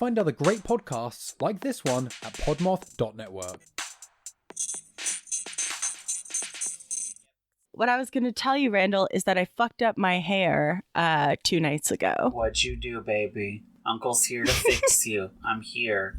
find other great podcasts like this one at podmoth.network. What I was going to tell you, Randall, is that I fucked up my hair 2 nights ago. What'd you do, baby? Uncle's here to fix you. I'm here.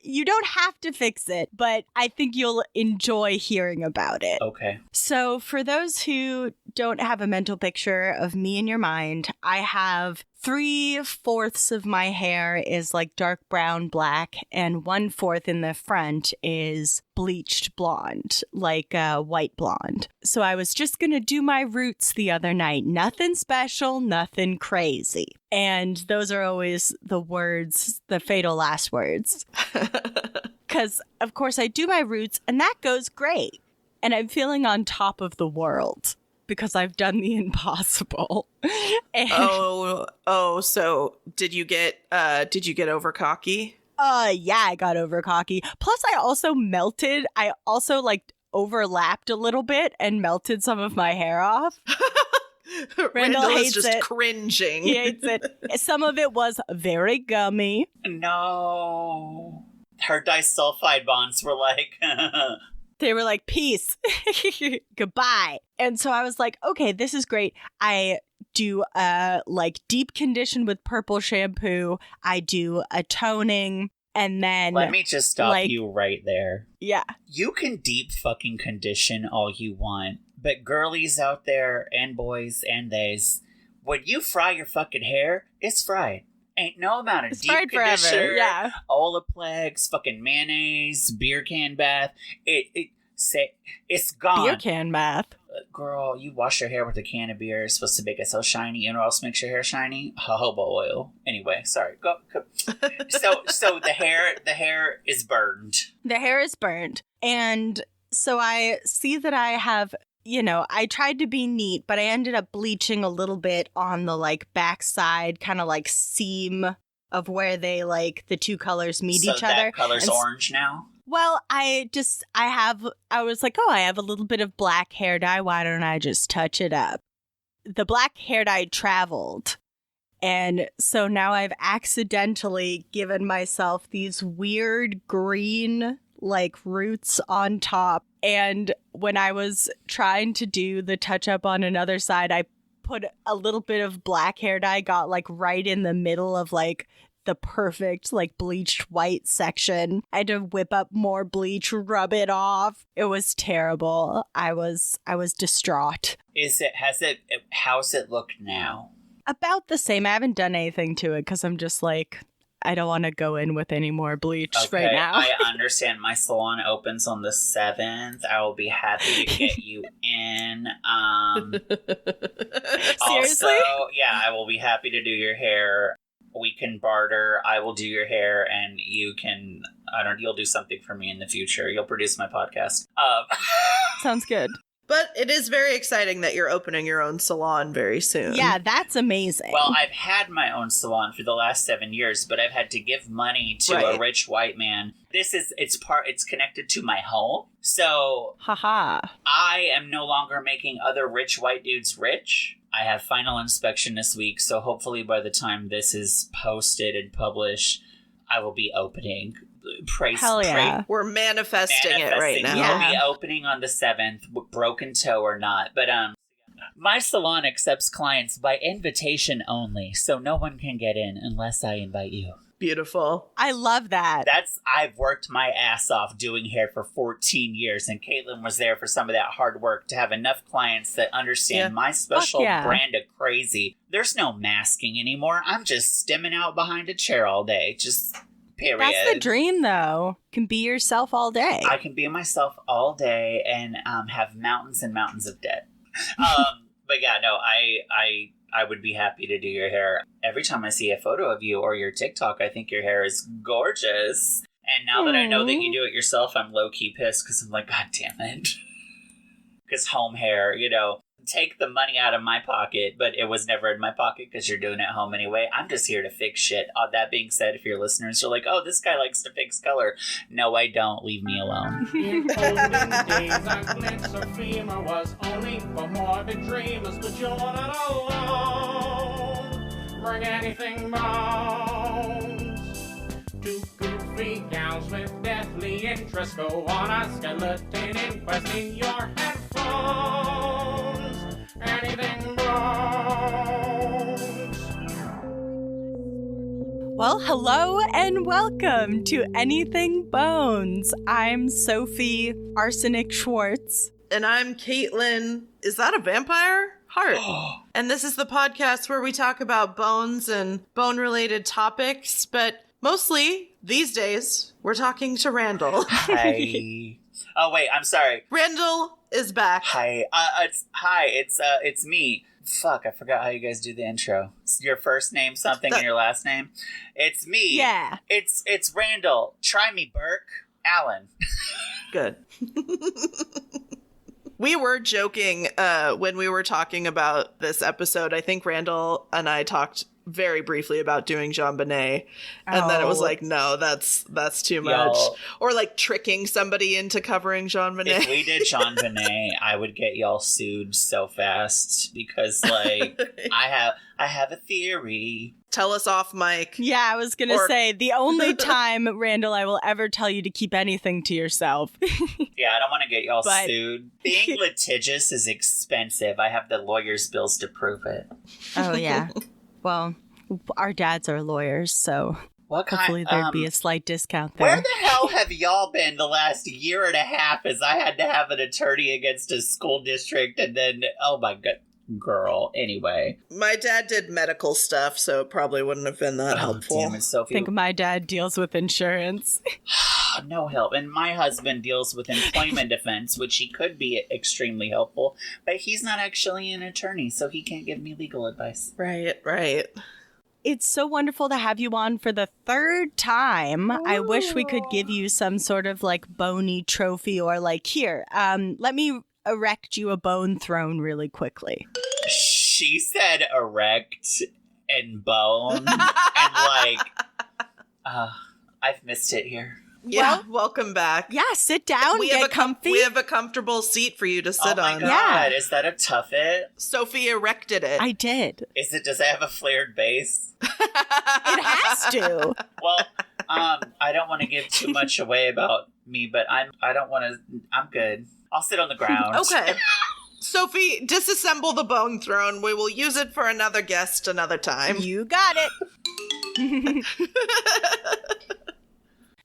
You don't have to fix it, but I think you'll enjoy hearing about it. Okay. So for those who don't have a mental picture of me in your mind, I have 3/4 of my hair is like dark brown black, and 1/4 in the front is bleached blonde, like white blonde. So I was just going to do my roots the other night. Nothing special, nothing crazy. And those are always the words, the fatal last words. Because, of course, I do my roots, and that goes great. And I'm feeling on top of the world because I've done the impossible. And so did you get over cocky? Yeah, I got over cocky. Plus, I also melted. I also, overlapped a little bit and melted some of my hair off. Randall hates is just it. cringing. He hates it. Some of it was very gummy. No. Her disulfide bonds were like... They were like, peace. Goodbye. And so I was like, okay, this is great. I do deep condition with purple shampoo. I do a toning. And then... Let me just stop you right there. Yeah. You can deep fucking condition all you want. But girlies out there, and boys, and theys, when you fry your fucking hair, it's fried. Ain't no amount of It's deep fried conditioner, forever, yeah. Olaplex, fucking mayonnaise, beer can bath. It's gone. Beer can bath. Girl, you wash your hair with a can of beer. It's supposed to make it so shiny, and what else makes your hair shiny? Jojoba oil. Anyway, sorry. Go. So the hair is burned. The hair is burned. And so I see that I have... I tried to be neat, but I ended up bleaching a little bit on the backside, kind of seam of where they the two colors meet each other. So that color's orange now? Well, I was like, I have a little bit of black hair dye. Why don't I just touch it up? The black hair dye traveled. And so now I've accidentally given myself these weird green roots on top. And when I was trying to do the touch up on another side, I put a little bit of black hair dye, got right in the middle of the perfect bleached white section. I had to whip up more bleach, rub it off. It was terrible. I was distraught. How's it look now? About the same. I haven't done anything to it because I'm just I don't want to go in with any more bleach right now. I understand. My salon opens on the 7th. I will be happy to get you in. Seriously? Also, yeah, I will be happy to do your hair. We can barter. I will do your hair, and you can... you'll do something for me in the future. You'll produce my podcast. Sounds good. But it is very exciting that you're opening your own salon very soon. Yeah, that's amazing. Well, I've had my own salon for the last 7 years, but I've had to give money to a rich white man. It's connected to my home. So, I am no longer making other rich white dudes rich. I have final inspection this week, so hopefully by the time this is posted and published, I will be opening. Hell yeah. We're manifesting it right now. We'll be opening on the 7th, broken toe or not. But my salon accepts clients by invitation only, so no one can get in unless I invite you. Beautiful. I love that. I've worked my ass off doing hair for 14 years, and Katelyn was there for some of that hard work to have enough clients that understand my special brand of crazy. There's no masking anymore. I'm just stimming out behind a chair all day. Just... Period. That's the dream, though. Can be yourself all day. I can be myself all day and have mountains and mountains of debt. But yeah, no, I would be happy to do your hair. Every time I see a photo of you or your TikTok, I think your hair is gorgeous. And now that I know that you do it yourself, I'm low-key pissed because I'm like, God damn it. Because home hair, take the money out of my pocket, but it was never in my pocket because you're doing it at home anyway. I'm just here to fix shit. That being said, if your listeners are like, oh, this guy likes to fix color. No, I don't. Leave me alone. In olden days, Aunt Sophie was only for morbid dreamers, but you're not alone. Bring anything bones. interest, go on a skeleton inquest in your headphones. Anything bones. Well, hello and welcome to Anything Bones. I'm Sophie Arsenic Schwartz. And I'm Katelyn. Is that a vampire? Heart. And this is the podcast where we talk about bones and bone-related topics, but mostly, these days, we're talking to Randell. Hi. Oh wait, I'm sorry. Randell is back. Hi. It's me. Fuck, I forgot how you guys do the intro. It's your first name something and your last name. It's me. Yeah. It's Randell. Try me, Burke. Allen. Good. We were joking when we were talking about this episode. I think Randell and I talked very briefly about doing Jean Bonnet, and then it was like, no, that's too much. Y'all, or like tricking somebody into covering Jean Bonnet. if we did Jean Bonnet, I would get y'all sued so fast because, like, I have a theory. Tell us off, Mike. Yeah, I was going to say, the only time, Randell, I will ever tell you to keep anything to yourself. Yeah, I don't want to get y'all But- sued. Being litigious is expensive. I have the lawyer's bills to prove it. Oh, yeah. Well, our dads are lawyers, so What kind? hopefully there'd be a slight discount there. Where the hell have y'all been the last year and a half as I had to have an attorney against a school district and then, oh my god, girl. Anyway. My dad did medical stuff, so it probably wouldn't have been that helpful. Damn it, Sophie. I think my dad deals with insurance. No help. And my husband deals with employment defense, which he could be extremely helpful, but he's not actually an attorney, so he can't give me legal advice. Right. It's so wonderful to have you on for the third time. I wish we could give you some sort of like bony trophy or like, here, let me erect you a bone throne really quickly. She said erect and bone, and like, I've missed it here. Yeah, welcome back. Yeah, sit down, We get have comfy. We have a comfortable seat for you to sit Oh my on. god, Yeah. is that a tuffet? Sophie erected it. I did. Does it have a flared base? It has to. Well, I don't want to give too much away about me, but I'm good. I'll sit on the ground. Okay. Sophie, disassemble the bone throne. We will use it for another guest another time. You got it.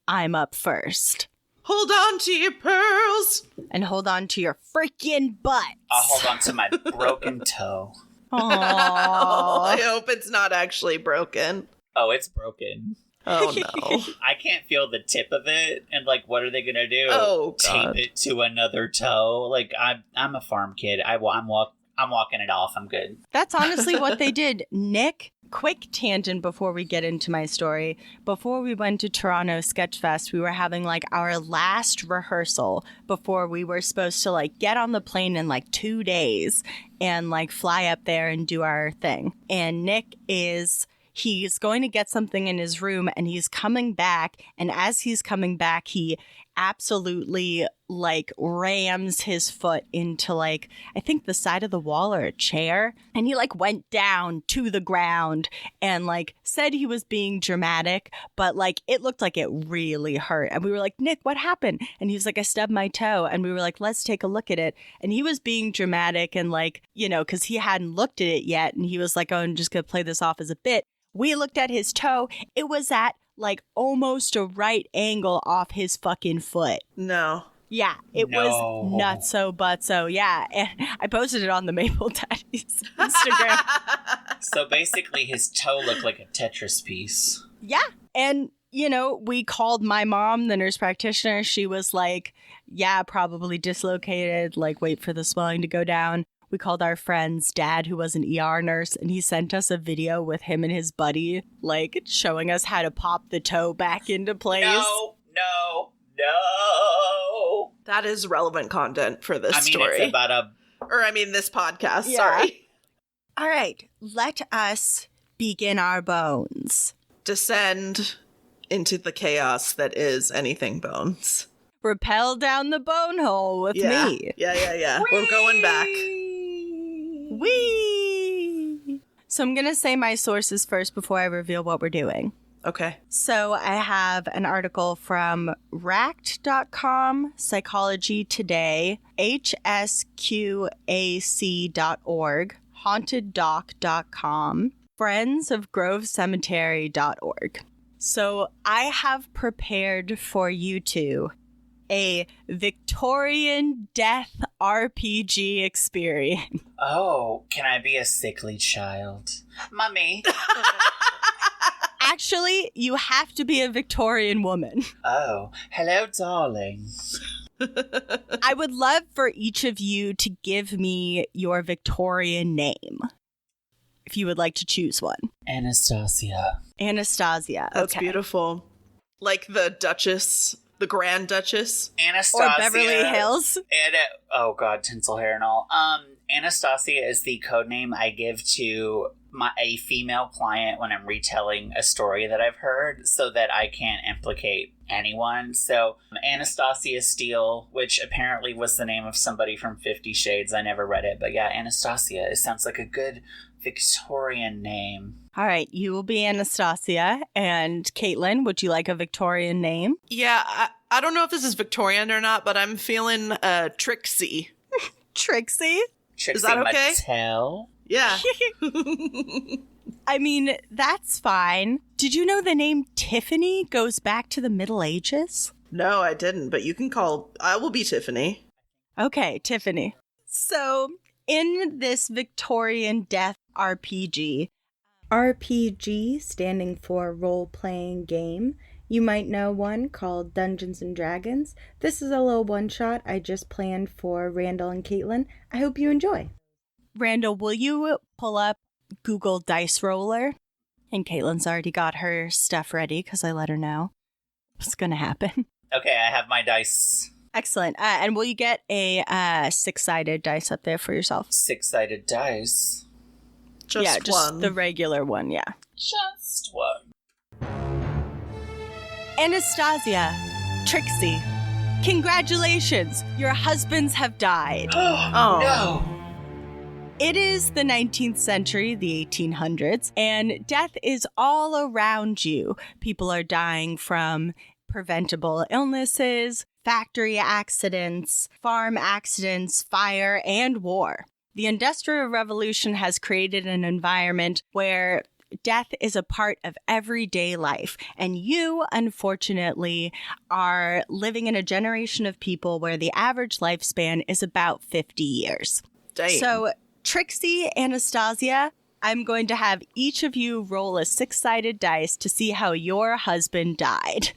I'm up first. Hold on to your pearls. And hold on to your freaking butts. I'll hold on to my broken toe. Oh, Aww. I hope it's not actually broken. Oh, it's broken. Oh, no. I can't feel the tip of it, and like, what are they gonna do? Oh, God. Tape it to another toe? Like, I'm a farm kid. I'm walking it off. I'm good. That's honestly what they did. Nick, quick tangent before we get into my story. Before we went to Toronto Sketchfest, we were having like our last rehearsal before we were supposed to like get on the plane in like 2 days and like fly up there and do our thing. And Nick he's going to get something in his room and he's coming back. And as he's coming back, he absolutely like rams his foot into like, I think the side of the wall or a chair. And he like went down to the ground and like said he was being dramatic, but like it looked like it really hurt. And we were like, Nick, what happened? And he was like, I stubbed my toe. And we were like, let's take a look at it. And he was being dramatic and like, you know, because he hadn't looked at it yet. And he was like, oh, I'm just going to play this off as a bit. We looked at his toe. It was at like almost a right angle off his fucking foot. No. Yeah, it was nutso butso. Yeah, and I posted it on the Maple Daddies Instagram. So basically, his toe looked like a Tetris piece. Yeah, and you know, we called my mom, the nurse practitioner. She was like, yeah, probably dislocated. Like, wait for the swelling to go down. We called our friend's dad, who was an ER nurse, and he sent us a video with him and his buddy, like, showing us how to pop the toe back into place. No. That is relevant content for this story. It's about this podcast. Yeah. Sorry. All right, let us begin our bones. Descend into the chaos that is Anything Bones. Rappel down the bone hole with me. Yeah. We're going back. Whee! So I'm going to say my sources first before I reveal what we're doing. Okay. So I have an article from racked.com, Psychology Today, hsqac.org, haunteddoc.com, friendsofgrovecemetery.org. So I have prepared for you two a Victorian death RPG experience. Oh, can I be a sickly child? Mummy. Actually, you have to be a Victorian woman. Oh, hello, darling. I would love for each of you to give me your Victorian name, if you would like to choose one. Anastasia. Anastasia. That's okay. beautiful. Like the Duchess, the Grand Duchess. Anastasia. Or Beverly Hills. Oh god, tinsel hair and all. Anastasia is the code name I give to a female client when I'm retelling a story that I've heard, so that I can't implicate anyone. So Anastasia Steele, which apparently was the name of somebody from 50 Shades. I never read it, but yeah, Anastasia. It sounds like a good Victorian name. All right, you will be Anastasia. And Katelyn, would you like a Victorian name? Yeah, I don't know if this is Victorian or not, but I'm feeling Trixie. Trixie? Trixie Is that okay? Mattel? Yeah. I mean, that's fine. Did you know the name Tiffany goes back to the Middle Ages? No, I didn't, but you can I will be Tiffany. Okay, Tiffany. So, in this Victorian death RPG standing for role-playing game, you might know one called Dungeons & Dragons. This is a little one-shot I just planned for Randell and Katelyn. I hope you enjoy. Randall, will you pull up Google Dice Roller? And Katelyn's already got her stuff ready because I let her know what's going to happen. Okay, I have my dice. Excellent. And will you get a 6-sided dice up there for yourself? 6-sided dice? Just one. the regular one, yeah. Just one. Anastasia, Trixie, congratulations! Your husbands have died. Oh. No! It is the 19th century, the 1800s, and death is all around you. People are dying from preventable illnesses, factory accidents, farm accidents, fire, and war. The Industrial Revolution has created an environment where death is a part of everyday life. And you, unfortunately, are living in a generation of people where the average lifespan is about 50 years. Damn. So, Trixie, Anastasia, I'm going to have each of you roll a 6-sided dice to see how your husband died.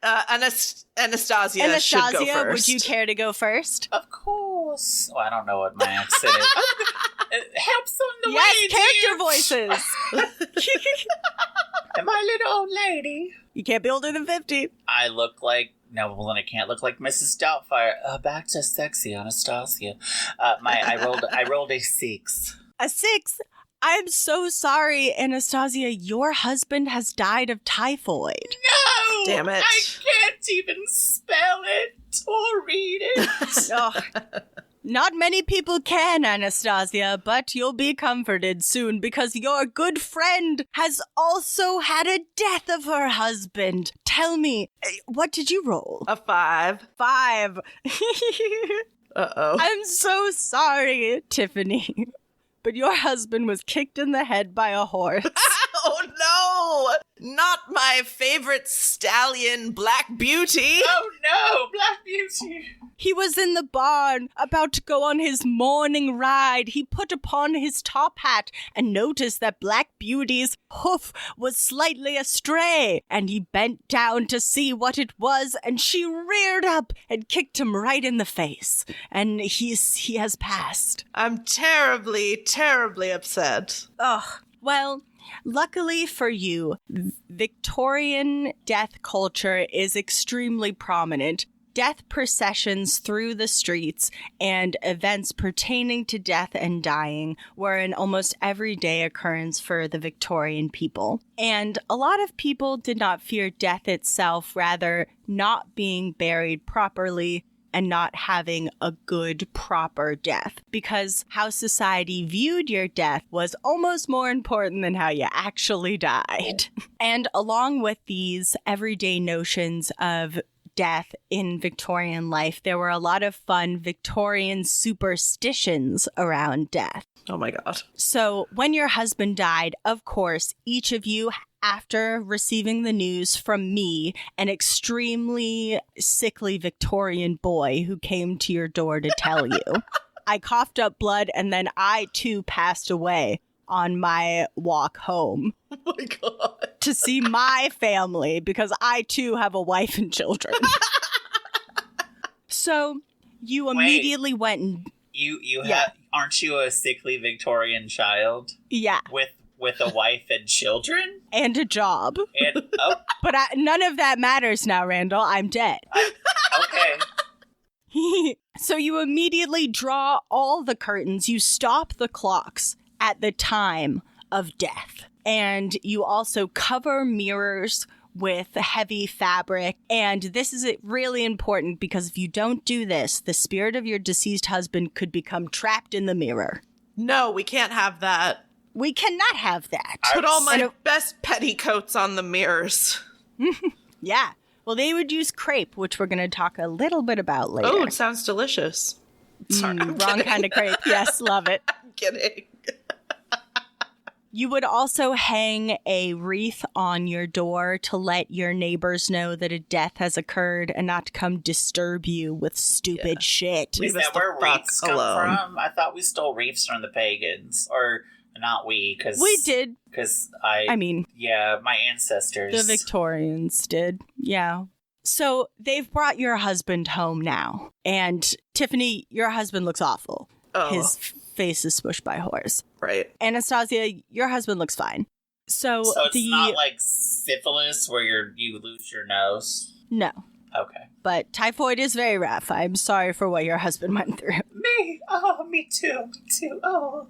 Anastasia should go first. Would you care to go first? Of course. Oh, I don't know what my accent is. It helps on the way, Yes, character voices. Am I a little old lady? You can't be older than 50. I look like... No, well, then I can't look like Mrs. Doubtfire. Back to sexy Anastasia. I rolled a 6. A 6? I'm so sorry, Anastasia. Your husband has died of typhoid. No! Damn it. I can't even spell it or read it. Oh, not many people can, Anastasia, but you'll be comforted soon because your good friend has also had a death of her husband. Tell me, what did you roll? A 5. 5. Uh-oh. I'm so sorry, Tiffany, but your husband was kicked in the head by a horse. Oh no! Not my favorite stallion, Black Beauty! Oh no, Black Beauty! He was in the barn, about to go on his morning ride. He put upon his top hat and noticed that Black Beauty's hoof was slightly astray. And he bent down to see what it was, and she reared up and kicked him right in the face. And he has passed. I'm terribly, terribly upset. Ugh. Well, luckily for you, Victorian death culture is extremely prominent. Death processions through the streets and events pertaining to death and dying were an almost everyday occurrence for the Victorian people. And a lot of people did not fear death itself, rather not being buried properly and not having a good, proper death, because how society viewed your death was almost more important than how you actually died. And along with these everyday notions of death in Victorian life, there were a lot of fun Victorian superstitions around death. Oh my God. So when your husband died, of course, each of you, after receiving the news from me, an extremely sickly Victorian boy who came to your door to tell you, I coughed up blood and then I too passed away on my walk home. Oh my God. To see my family, because I too have a wife and children. So you immediately went and... Aren't you a sickly Victorian child? Yeah. With a wife and children? And a job. And But none of that matters now, Randall. I'm dead. Okay. So you immediately draw all the curtains. You stop the clocks at the time of death. And you also cover mirrors with heavy fabric. And this is really important because if you don't do this, the spirit of your deceased husband could become trapped in the mirror. No, we can't have that. We cannot have that. Put all my best petticoats on the mirrors. Yeah. Well, they would use crepe, which we're going to talk a little bit about later. Oh, it sounds delicious. Sorry, I'm wrong kidding. kind of crepe. Yes, love it. I'm kidding. You would also hang a wreath on your door to let your neighbors know that a death has occurred and not to come disturb you with stupid shit. Is that where wreaths come from? I thought we stole wreaths from the pagans. Or not we, because... We did. Because yeah, my ancestors. The Victorians did. Yeah. So they've brought your husband home now. And Tiffany, your husband looks awful. Oh. His face is smushed by a horse. Right. Anastasia, your husband looks fine. So it's not like syphilis where you lose your nose? No. Okay. But typhoid is very rough. I'm sorry for what your husband went through. Me? Oh, me too. Me too. Oh.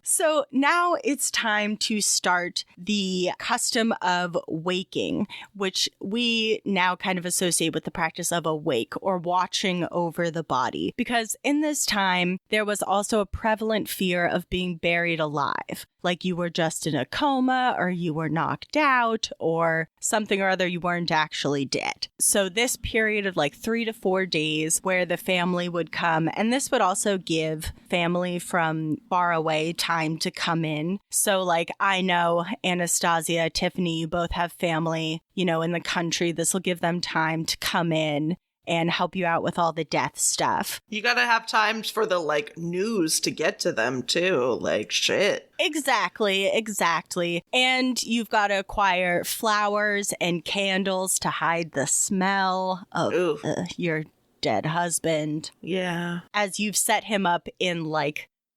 So now it's time to start the custom of waking, which we now kind of associate with the practice of a wake or watching over the body. Because in this time, there was also a prevalent fear of being buried alive. Like you were just in a coma or you were knocked out or something or other, you weren't actually dead. So this period of like 3 to 4 days where the family would come, and this would also give family from far away time to come in. So like I know Anastasia, Tiffany, you both have family, in the country. This will give them time to come in and help you out with all the death stuff. You gotta have time for the, news to get to them, too. Shit. Exactly. And you've got to acquire flowers and candles to hide the smell of your dead husband. Yeah. As you've set him up in,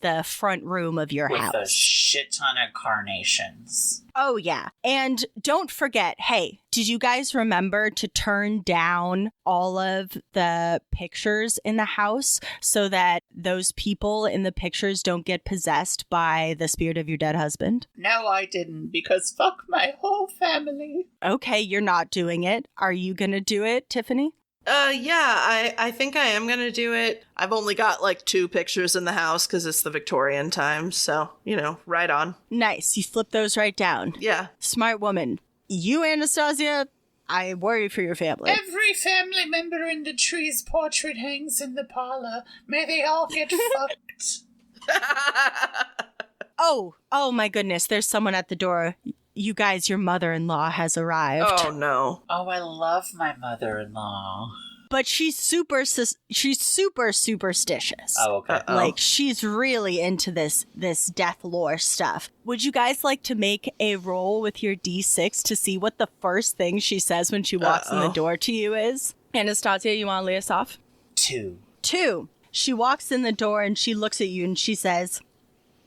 the front room of your house. With a shit ton of carnations. Oh, yeah. And don't forget, hey, did you guys remember to turn down all of the pictures in the house so that those people in the pictures don't get possessed by the spirit of your dead husband? No, I didn't, because fuck my whole family. Okay, you're not doing it. Are you going to do it, Tiffany? Yeah, I think I am gonna do it. I've only got 2 pictures in the house because it's the Victorian times, so, right on. Nice, you flip those right down. Yeah. Smart woman. You, Anastasia, I worry for your family. Every family member in the tree's portrait hangs in the parlor. May they all get fucked. Oh my goodness, there's someone at the door. You guys, your mother-in-law has arrived. Oh, no. Oh, I love my mother-in-law. But she's super superstitious. Oh, okay. Uh-oh. She's really into this death lore stuff. Would you guys like to make a roll with your D6 to see what the first thing she says when she walks in the door to you is? Anastasia, you want to lead us off? 2. 2. She walks in the door and she looks at you and she says,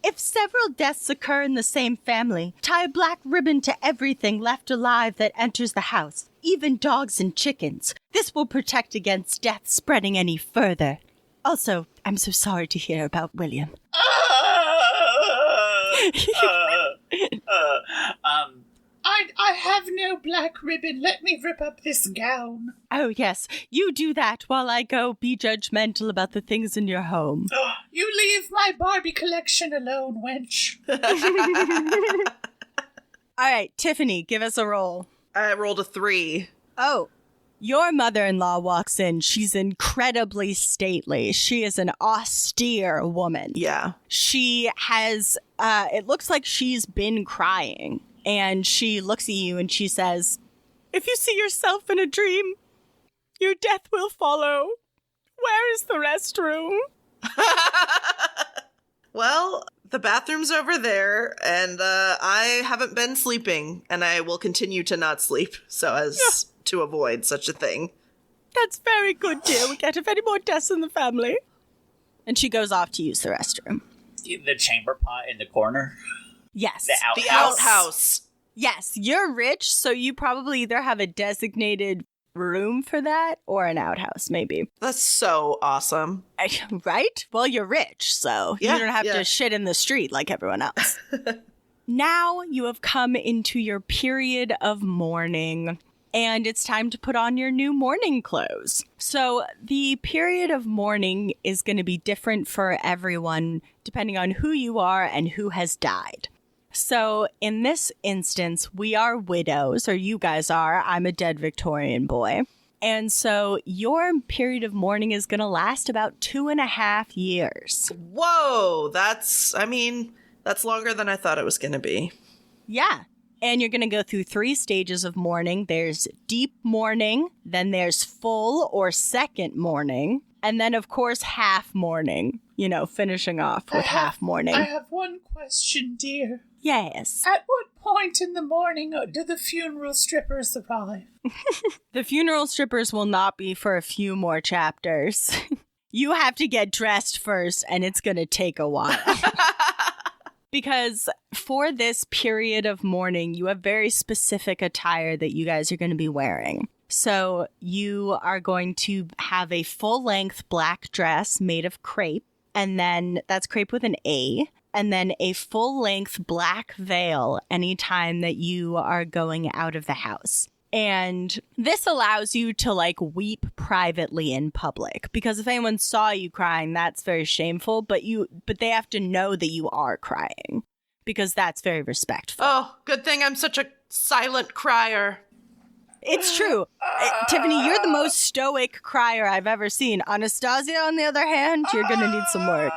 "If several deaths occur in the same family, tie a black ribbon to everything left alive that enters the house, even dogs and chickens. This will protect against death spreading any further. Also, I'm so sorry to hear about William." I I have no black ribbon. Let me rip up this gown. Oh, yes. You do that while I go be judgmental about the things in your home. You leave my Barbie collection alone, wench. All right, Tiffany, give us a roll. I rolled a 3. Oh, your mother-in-law walks in. She's incredibly stately. She is an austere woman. Yeah. She has, it looks like she's been crying. And she looks at you and she says, "If you see yourself in a dream, your death will follow. Where is the restroom?" Well, the bathroom's over there, and I haven't been sleeping, and I will continue to not sleep so as to avoid such a thing. That's very good, dear. We can't have any more deaths in the family. And she goes off to use the restroom. The chamber pot in the corner. Yes. The outhouse. The outhouse. Yes, you're rich, so you probably either have a designated room for that or an outhouse, maybe. That's so awesome. Right? Well, you're rich, so Yeah, you don't have yeah. to shit in the street like everyone else. Now you have come into your period of mourning, and it's time to put on your new mourning clothes. So the period of mourning is going to be different for everyone, depending on who you are and who has died. So in this instance, we are widows, or you guys are. I'm a dead Victorian boy. And so your period of mourning is going to last about 2.5 years. Whoa, that's longer than I thought it was going to be. Yeah. And you're going to go through 3 stages of mourning. There's deep mourning, then there's full or second mourning, and then, of course, half mourning, finishing off with half mourning. I have one question, dear. Yes. At what point in the morning do the funeral strippers arrive? The funeral strippers will not be for a few more chapters. You have to get dressed first, and it's going to take a while. Because for this period of mourning, you have very specific attire that you guys are going to be wearing. So you are going to have a full-length black dress made of crepe, and then that's crepe with an A, and then a full-length black veil anytime that you are going out of the house. And this allows you to weep privately in public, because if anyone saw you crying, that's very shameful, but they have to know that you are crying, because that's very respectful. Oh, good thing I'm such a silent crier. It's true. Tiffany, you're the most stoic crier I've ever seen. Anastasia, on the other hand, you're going to need some work.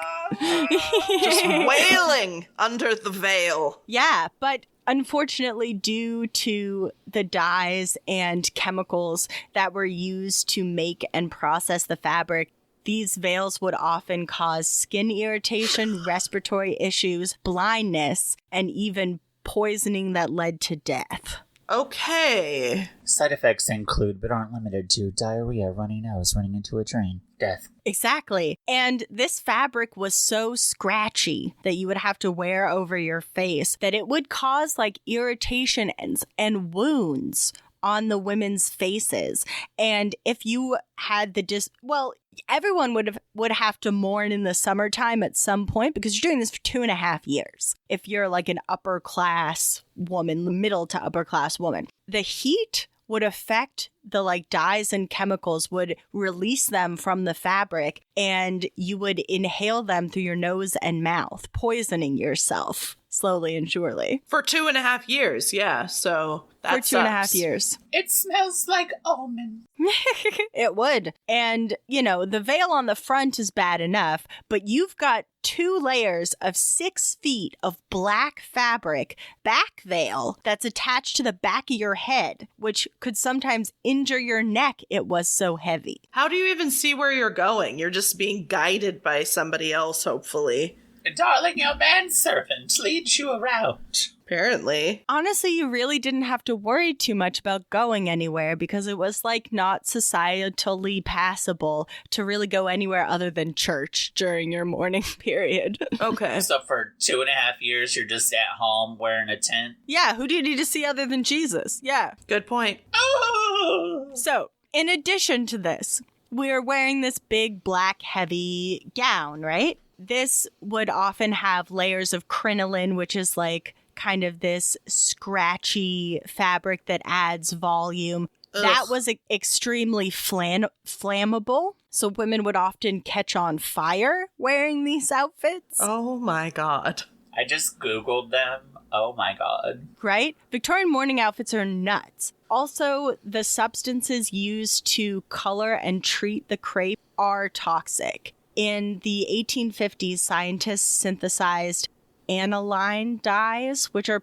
Just wailing under the veil. Yeah, but unfortunately, due to the dyes and chemicals that were used to make and process the fabric, these veils would often cause skin irritation, respiratory issues, blindness, and even poisoning that led to death. Okay. Side effects include, but aren't limited to, diarrhea, runny nose, running into a drain, death. Exactly. And this fabric was so scratchy that you would have to wear over your face that it would cause irritation and wounds on the women's faces. And if you had everyone would have to mourn in the summertime at some point, because you're doing this for 2.5 years. If you're an upper class woman, middle to upper class woman, the heat would affect the dyes and chemicals, would release them from the fabric, and you would inhale them through your nose and mouth, poisoning yourself slowly and surely. For 2.5 years, yeah. So that for 2.5 sucks. years. It smells like almond. It would. And, the veil on the front is bad enough, but you've got 2 layers of 6 feet of black fabric back veil that's attached to the back of your head, which could sometimes injure your neck. It was so heavy. How do you even see where you're going? You're just being guided by somebody else, hopefully. Darling, your manservant leads you around. Apparently. Honestly, you really didn't have to worry too much about going anywhere, because it was not societally passable to really go anywhere other than church during your mourning period. Okay. So for 2.5 years, you're just at home wearing a tent? Yeah, who do you need to see other than Jesus? Yeah. Good point. Oh! So, in addition to this, we're wearing this big black heavy gown, right? This would often have layers of crinoline, which is kind of this scratchy fabric that adds volume. Ugh. That was extremely flammable. So women would often catch on fire wearing these outfits. Oh my God. I just Googled them. Oh my God. Right? Victorian mourning outfits are nuts. Also, the substances used to color and treat the crepe are toxic. In the 1850s, scientists synthesized aniline dyes, which are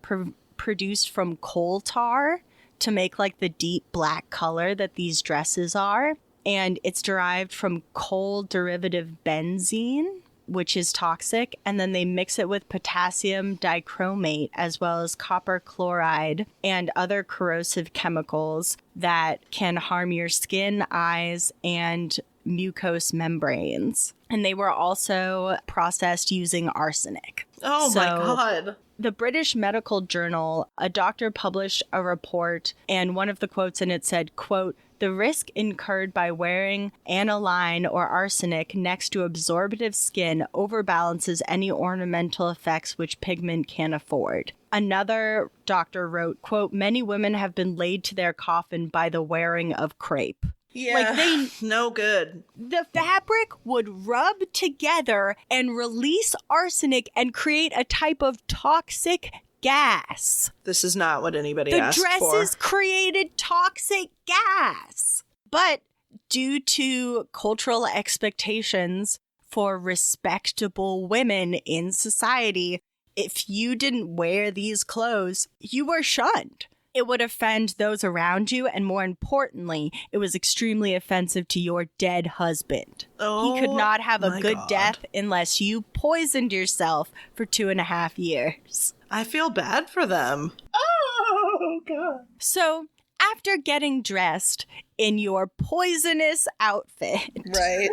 produced from coal tar to make like the deep black color that these dresses are. And it's derived from coal derivative benzene, which is toxic. And then they mix it with potassium dichromate as well as copper chloride and other corrosive chemicals that can harm your skin, eyes, and mucous membranes. And they were also processed using arsenic. Oh my God. The British Medical Journal, a doctor published a report, and one of the quotes in it said, quote, "The risk incurred by wearing aniline or arsenic next to absorptive skin overbalances any ornamental effects which pigment can afford." Another doctor wrote, quote, "Many women have been laid to their coffin by the wearing of crepe." Yeah, no good. The fabric would rub together and release arsenic and create a type of toxic gas. This is not what anybody The asked for. dresses created toxic gas. But due to cultural expectations for respectable women in society, if you didn't wear these clothes, you were shunned. It would offend those around you, and more importantly, it was extremely offensive to your dead husband. Oh, he could not have a my good God. death unless you poisoned yourself for 2.5 years. I feel bad for them. Oh, God. So, after getting dressed in your poisonous outfit, Right.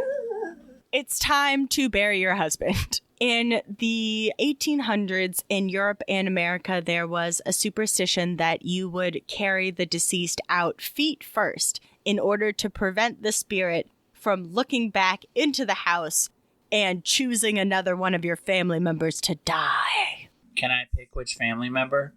it's time to bury your husband. In the 1800s in Europe and America, there was a superstition that you would carry the deceased out feet first in order to prevent the spirit from looking back into the house and choosing another one of your family members to die. Can I pick which family member?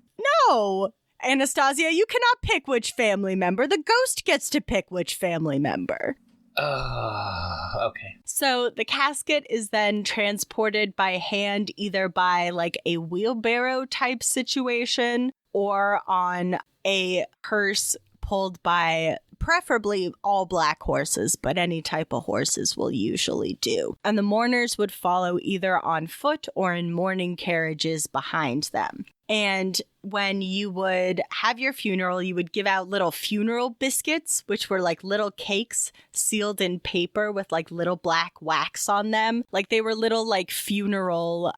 No! Anastasia, you cannot pick which family member. The ghost gets to pick which family member. Okay. So the casket is then transported by hand, either by like a wheelbarrow type situation or on a hearse pulled by preferably all black horses, but any type of horses will usually do. And the mourners would follow either on foot or in mourning carriages behind them. And when you would have your funeral, you would give out little funeral biscuits, which were like little cakes sealed in paper with like little black wax on them. Like they were little funeral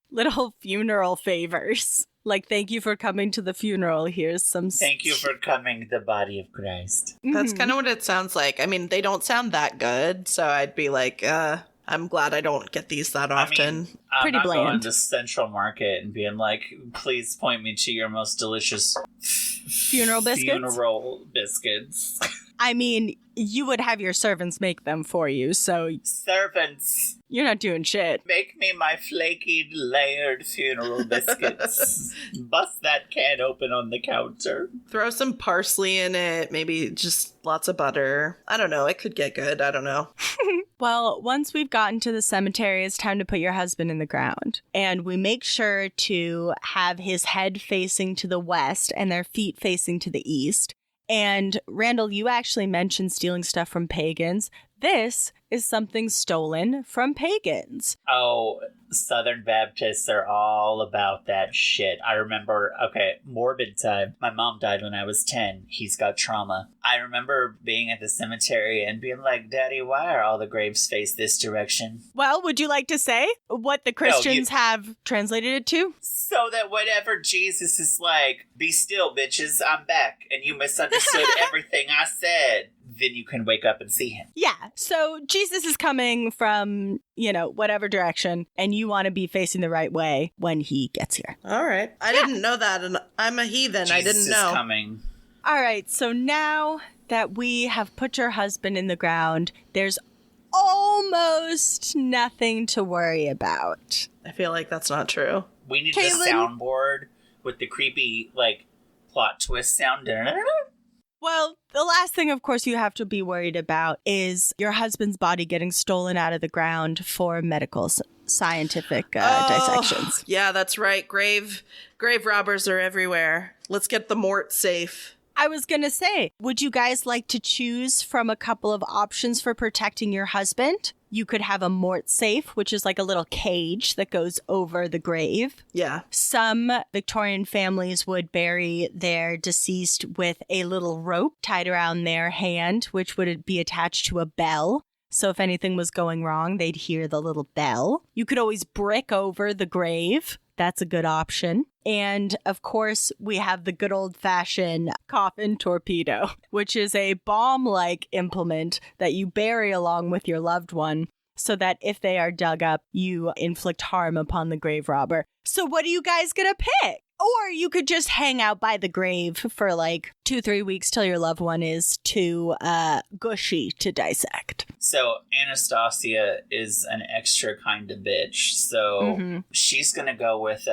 favors. Like, thank you for coming to the funeral. Here's some... Thank you for coming, the body of Christ. That's kind of what it sounds like. I mean, they don't sound that good, so I'd be like, I'm glad I don't get these that often. I mean, I'm Pretty not going bland. to Central Market and being like, please point me to your most delicious Funeral biscuits? Funeral biscuits. I mean, you would have your servants make them for you, so Servants, you're not doing shit. make me my flaky, layered funeral biscuits. Bust that can open on the counter. Throw some parsley in it, maybe just lots of butter. I don't know. It could get good. I don't know. Well, once we've gotten to the cemetery, it's time to put your husband in the ground. And we make sure to have his head facing to the west and their feet facing to the east. And Randall, you actually mentioned stealing stuff from pagans. This is something stolen from pagans. Oh, Southern Baptists are all about that shit. I remember, morbid time. My mom died when I was 10. He's got trauma. I remember being at the cemetery and being like, Daddy, why are all the graves face this direction? Well, would you like to say what the Christians have translated it to? So that whenever Jesus is like, be still, bitches, I'm back, and you misunderstood everything I said, then you can wake up and see him. Yeah. So Jesus is coming from, whatever direction, and you want to be facing the right way when he gets here. All right. I didn't know that, and I'm a heathen. I didn't know. Jesus is coming. All right. So now that we have put your husband in the ground, there's almost nothing to worry about. I feel like that's not true. We need Katelyn? a soundboard with the creepy, like, plot twist sound. Well, the last thing, of course, you have to be worried about is your husband's body getting stolen out of the ground for medical scientific dissections. Yeah, that's right. Grave robbers are everywhere. Let's get the mort safe. I was going to say, would you guys like to choose from a couple of options for protecting your husband? You could have a mort safe, which is like a little cage that goes over the grave. Yeah. Some Victorian families would bury their deceased with a little rope tied around their hand, which would be attached to a bell. So if anything was going wrong, they'd hear the little bell. You could always brick over the grave. That's a good option. And of course, we have the good old-fashioned coffin torpedo, which is a bomb-like implement that you bury along with your loved one so that if they are dug up, you inflict harm upon the grave robber. So what are you guys gonna pick? Or you could just hang out by the grave for like 2-3 weeks till your loved one is too gushy to dissect. So Anastasia is an extra kind of bitch. So she's going to go with,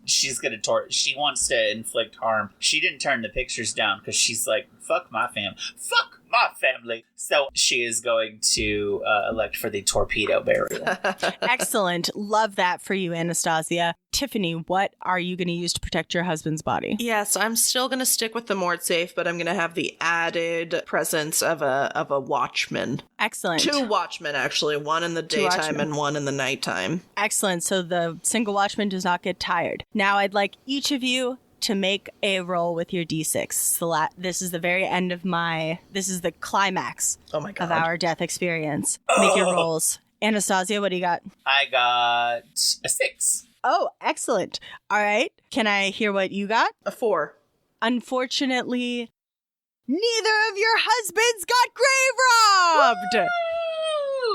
she wants to inflict harm. She didn't turn the pictures down because she's like, fuck my fam. Fuck my family. So she is going to elect for the torpedo burial. Excellent. Love that for you, Anastasia. Tiffany, what are you going to use to protect your husband's body? Yes, I'm still going to stick with the mort safe, but I'm going to have the added presence of a watchman. Excellent. 2 watchmen, actually. One in the daytime and one in the nighttime. Excellent. So the single watchman does not get tired. Now I'd like each of you to make a roll with your d6. This is the very end of this is the climax of our death experience. Make your rolls. Anastasia, what do you got? I got a 6. Oh, excellent. All right. Can I hear what you got? A 4. Unfortunately, neither of your husbands got grave robbed.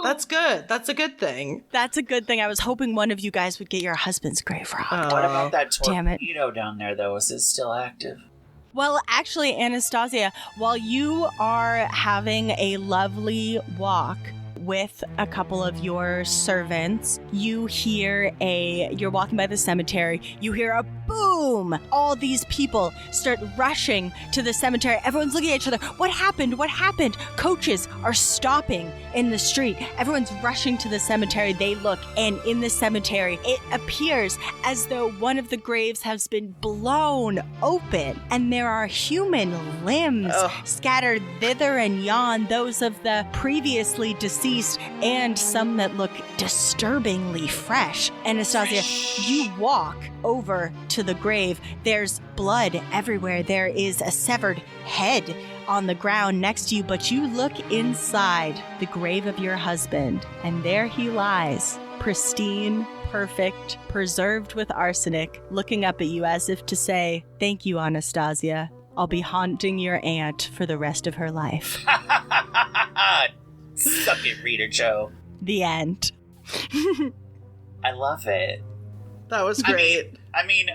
That's good. That's a good thing. That's a good thing. I was hoping one of you guys would get your husband's grave robbed. What about that Damn it. torpedo down there, though? Is it still active? Well, actually, Anastasia, while you are having a lovely walk with a couple of your servants, you're walking by the cemetery, you hear a boom! All these people start rushing to the cemetery. Everyone's looking at each other. What happened? What happened? Coaches are stopping in the street. Everyone's rushing to the cemetery. They look, and in the cemetery, it appears as though one of the graves has been blown open, and there are human limbs scattered thither and yon, those of the previously deceased, and some that look disturbingly fresh. Anastasia, you walk over to the grave. There's blood everywhere. There is a severed head on the ground next to you, but you look inside the grave of your husband, and there he lies, pristine, perfect, preserved with arsenic, looking up at you as if to say, "Thank you, Anastasia. I'll be haunting your aunt for the rest of her life." Suck it, Reader Joe. The end. I love it. That was great. I mean,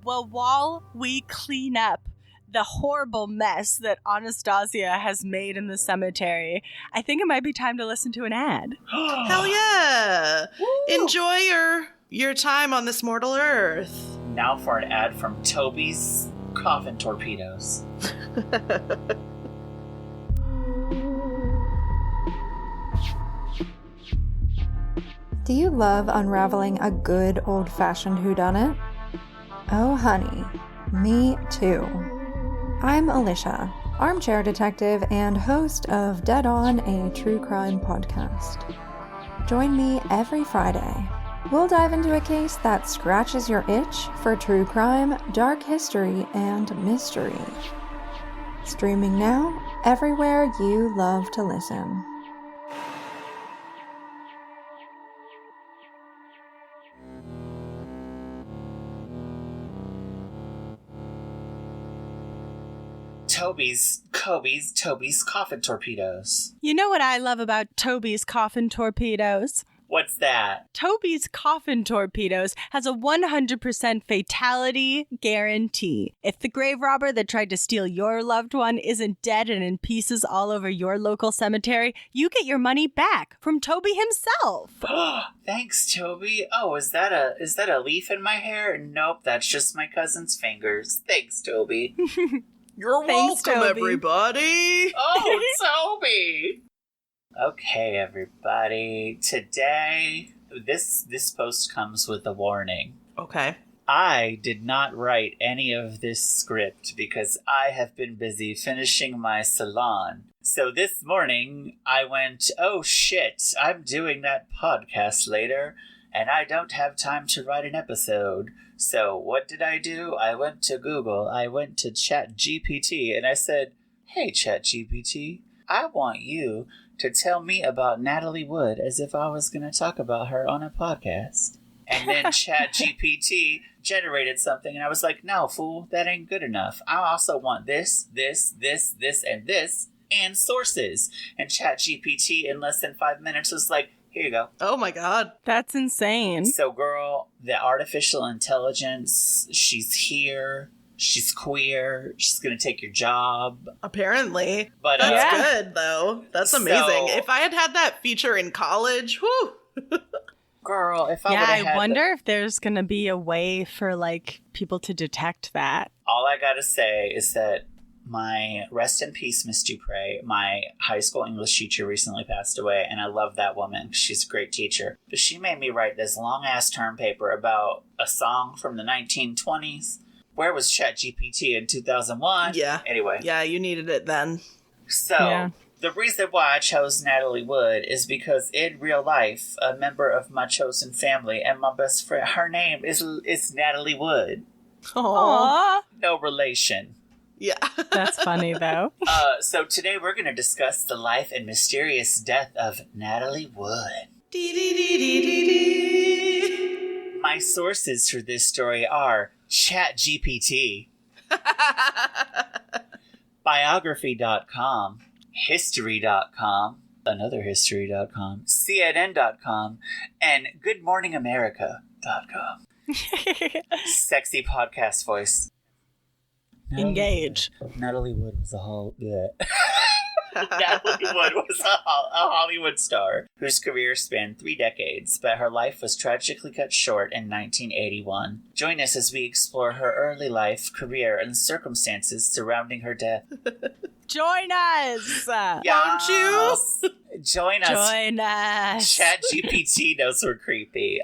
Well, while we clean up the horrible mess that Anastasia has made in the cemetery, I think it might be time to listen to an ad. Hell yeah! Woo! Enjoy your time on this mortal earth. Now for an ad from Toby's Coffin Torpedoes. Do you love unraveling a good old-fashioned whodunit? Oh honey, me too. I'm Alicia, armchair detective and host of Dead On, a true crime podcast. Join me every Friday. We'll dive into a case that scratches your itch for true crime, dark history, and mystery. Streaming now, everywhere you love to listen. Toby's Coffin Torpedoes. You know what I love about Toby's Coffin Torpedoes? What's that? Toby's coffin torpedoes has a 100% fatality guarantee. If the grave robber that tried to steal your loved one isn't dead and in pieces all over your local cemetery, you get your money back from Toby himself. Thanks, Toby. Oh, is that a leaf in my hair? Nope, that's just my cousin's fingers. Thanks, Toby. You're Thanks, welcome, Toby. everybody. Oh, Toby. Okay, everybody. Today, this post comes with a warning. Okay. I did not write any of this script because I have been busy finishing my salon. So this morning, I went, oh shit, I'm doing that podcast later, and I don't have time to write an episode. So what did I do? I went to Google, I went to ChatGPT, and I said, hey ChatGPT, I want you to tell me about Natalie Wood as if I was going to talk about her on a podcast. And then ChatGPT generated something, and I was like, no, fool, that ain't good enough. I also want this, and this, and sources. And ChatGPT in less than 5 minutes was like, here you go. Oh my god. That's insane. So, girl, the artificial intelligence, she's here. She's queer. She's going to take your job. Apparently. But That's Yeah. good, though. That's amazing. So- If I had that feature in college, whew. girl, if I Yeah, would have I had wonder if there's going to be a way for, like, people to detect that. all I got to say is that my rest in peace, Miss Dupre, my high school English teacher recently passed away, and I love that woman. She's a great teacher. But she made me write this long-ass term paper about a song from the 1920s. Where was ChatGPT in 2001? Yeah. Anyway. Yeah, you needed it then. So, Yeah. the reason why I chose Natalie Wood is because in real life, a member of my chosen family and my best friend, her name is Natalie Wood. Oh. Aww. No relation. Yeah. That's funny, though. So today we're going to discuss the life and mysterious death of Natalie Wood. My sources for this story are ChatGPT, biography.com, history.com, another history.com, CNN.com, and goodmorningamerica.com. Sexy podcast voice. Engage. Natalie Wood was Natalie Wood was a Hollywood star whose career spanned 3 decades, but her life was tragically cut short in 1981. Join us as we explore her early life, career, and circumstances surrounding her death. Join us. Won't you? Join us. Join us. ChatGPT knows we're creepy.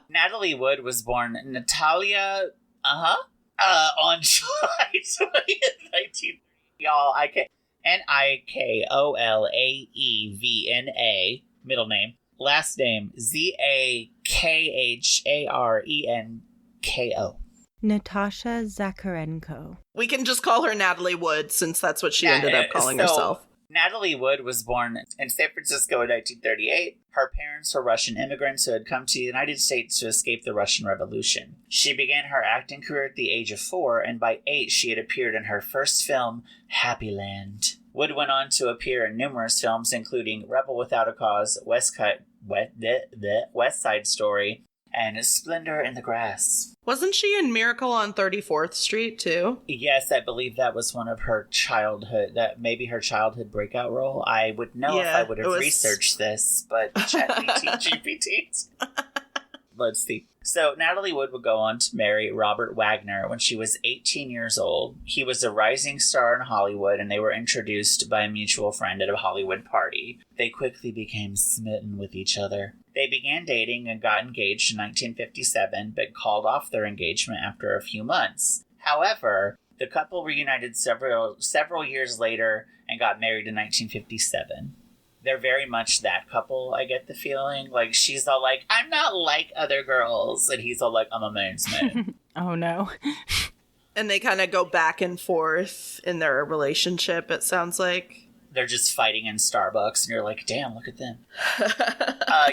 Natalie Wood was born Natalia, on July 20th, 1930. Y'all, Nikolaevna, middle name. Last name, Zakharenko. Natasha Zakharenko. We can just call her Natalie Wood since that's what she ended up calling herself. Natalie Wood was born in San Francisco in 1938. Her parents were Russian immigrants who had come to the United States to escape the Russian Revolution. She began her acting career at the age of 4, and by 8 she had appeared in her first film, Happy Land. Wood went on to appear in numerous films, including Rebel Without a Cause, West Side Story, and Splendor in the Grass. Wasn't she in Miracle on 34th Street, too? Yes, I believe that was one of her childhood breakout role. I would know if I would have researched this, but ChatGPT. Let's see. So Natalie Wood would go on to marry Robert Wagner when she was 18 years old. He was a rising star in Hollywood, and they were introduced by a mutual friend at a Hollywood party. They quickly became smitten with each other. They began dating and got engaged in 1957, but called off their engagement after a few months. However, the couple reunited several years later and got married in 1957. They're very much that couple, I get the feeling. Like, she's all like, I'm not like other girls. And he's all like, I'm a man's man. Oh, no. And they kind of go back and forth in their relationship, it sounds like. They're just fighting in Starbucks, and you're like, damn, look at them.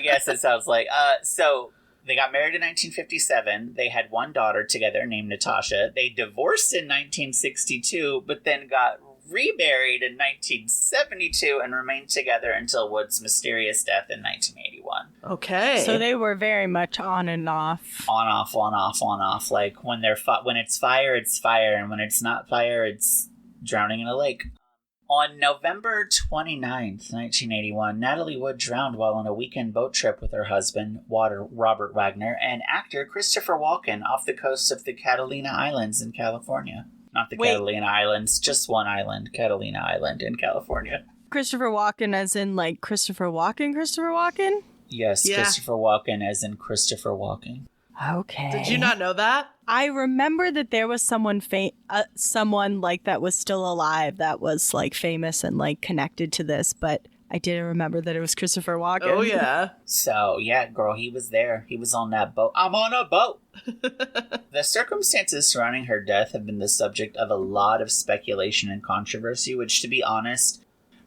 Yes, it sounds like. So they got married in 1957. They had one daughter together named Natasha. They divorced in 1962, but then got remarried in 1972 and remained together until Wood's mysterious death in 1981. Okay. So they were very much on and off. On, off, on, off, on, off. Like, when when it's fire, and when it's not fire, it's drowning in a lake. On November 29th, 1981, Natalie Wood drowned while on a weekend boat trip with her husband, Robert Wagner, and actor Christopher Walken off the coast of the Catalina Islands in California. Not the Catalina Islands, just one island, Catalina Island in California. Christopher Walken as in, like, Christopher Walken? Yes, yeah. Christopher Walken as in Christopher Walken. Okay. Did you not know that? I remember that there was someone like that was still alive that was like famous and like connected to this, but I didn't remember that it was Christopher Walken. Oh yeah. So yeah, girl, he was there. He was on that boat. I'm on a boat. The circumstances surrounding her death have been the subject of a lot of speculation and controversy, which, to be honest,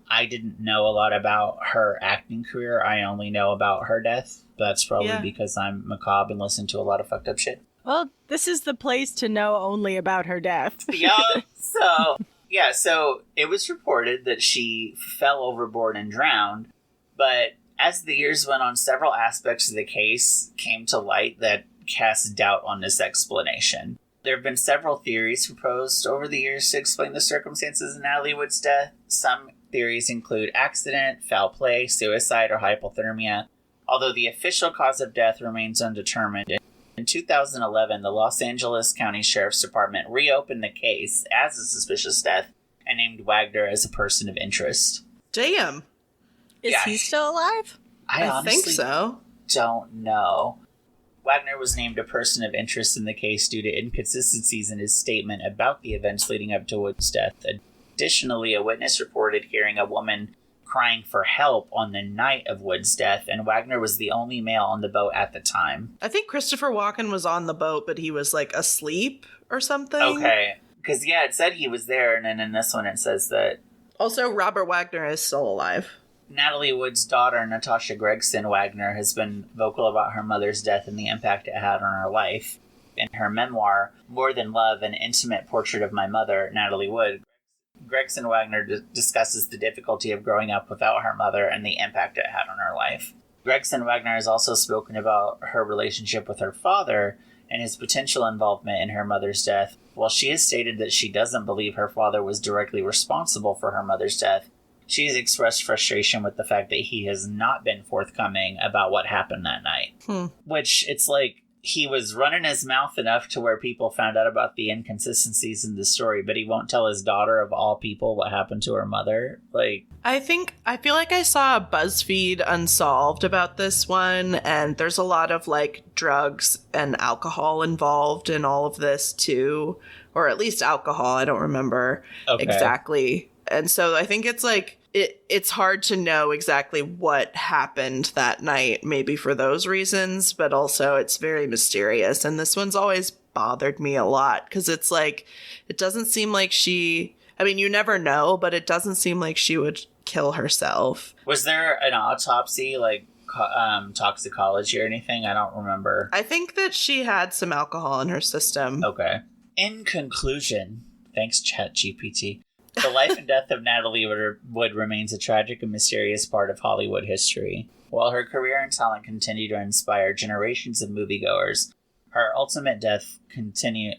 I didn't know a lot about her acting career. I only know about her death. That's probably because I'm macabre and listen to a lot of fucked up shit. Well, this is the place to know only about her death. So it was reported that she fell overboard and drowned, but as the years went on, several aspects of the case came to light that cast doubt on this explanation. There have been several theories proposed over the years to explain the circumstances of Natalie Wood's death. Some theories include accident, foul play, suicide, or hypothermia, although the official cause of death remains undetermined. In 2011, the Los Angeles County Sheriff's Department reopened the case as a suspicious death and named Wagner as a person of interest. Damn. Is he still alive? I think so. Don't know. Wagner was named a person of interest in the case due to inconsistencies in his statement about the events leading up to Wood's death. Additionally, a witness reported hearing a woman crying for help on the night of Wood's death, and Wagner was the only male on the boat at the time. I think Christopher Walken was on the boat, but he was like asleep or something. Okay, because it said he was there, and then in this one it says that... Also, Robert Wagner is still alive. Natalie Wood's daughter, Natasha Gregson Wagner, has been vocal about her mother's death and the impact it had on her life. In her memoir, More Than Love, An Intimate Portrait of My Mother, Natalie Wood, Gregson Wagner discusses the difficulty of growing up without her mother and the impact it had on her life. Gregson Wagner has also spoken about her relationship with her father and his potential involvement in her mother's death. While she has stated that she doesn't believe her father was directly responsible for her mother's death, she has expressed frustration with the fact that he has not been forthcoming about what happened that night. Which, it's like, he was running his mouth enough to where people found out about the inconsistencies in the story, but he won't tell his daughter, of all people, what happened to her mother. Like, I feel like I saw a BuzzFeed Unsolved about this one, and there's a lot of like drugs and alcohol involved in all of this too, or at least alcohol. I don't remember exactly. And so I think it's like, it's hard to know exactly what happened that night, maybe for those reasons, but also it's very mysterious. And this one's always bothered me a lot because it's like, it doesn't seem like she, I mean, you never know, but it doesn't seem like she would kill herself. Was there an autopsy, like toxicology or anything? I don't remember. I think that she had some alcohol in her system. Okay. In conclusion, thanks ChatGPT. The life and death of Natalie Wood remains a tragic and mysterious part of Hollywood history. While her career and talent continue to inspire generations of moviegoers, her untimely death continues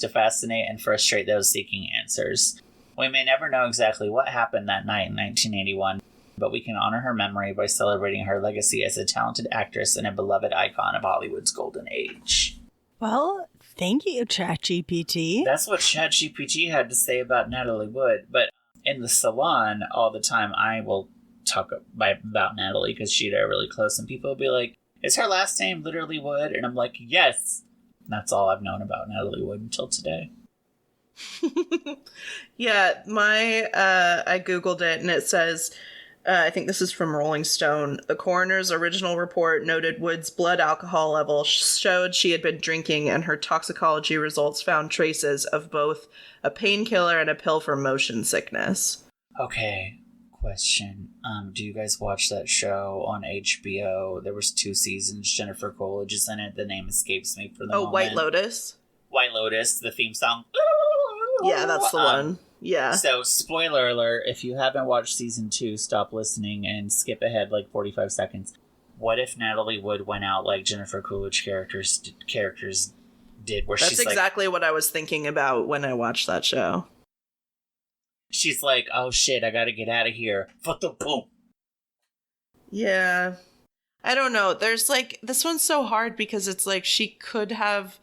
to fascinate and frustrate those seeking answers. We may never know exactly what happened that night in 1981, but we can honor her memory by celebrating her legacy as a talented actress and a beloved icon of Hollywood's golden age. Well, thank you, ChatGPT. That's what ChatGPT had to say about Natalie Wood. But in the salon, all the time, I will talk about Natalie because she's really close. And people will be like, is her last name literally Wood? And I'm like, yes. And that's all I've known about Natalie Wood until today. Yeah, I Googled it and it says... I think this is from Rolling Stone. The coroner's original report noted Wood's blood alcohol level showed she had been drinking, and her toxicology results found traces of both a painkiller and a pill for motion sickness. Okay, question. Do you guys watch that show on HBO? There was 2 seasons. Jennifer Coolidge is in it. The name escapes me for the moment. White Lotus? White Lotus, the theme song. Yeah, that's the one. Yeah. So, spoiler alert, if you haven't watched season 2, stop listening and skip ahead like 45 seconds. What if Natalie Wood went out like Jennifer Coolidge characters did, where That's she's exactly what I was thinking about when I watched that show. she's like, oh shit, I gotta get out of here. Boom. Yeah. I don't know. There's like, this one's so hard because it's like it could have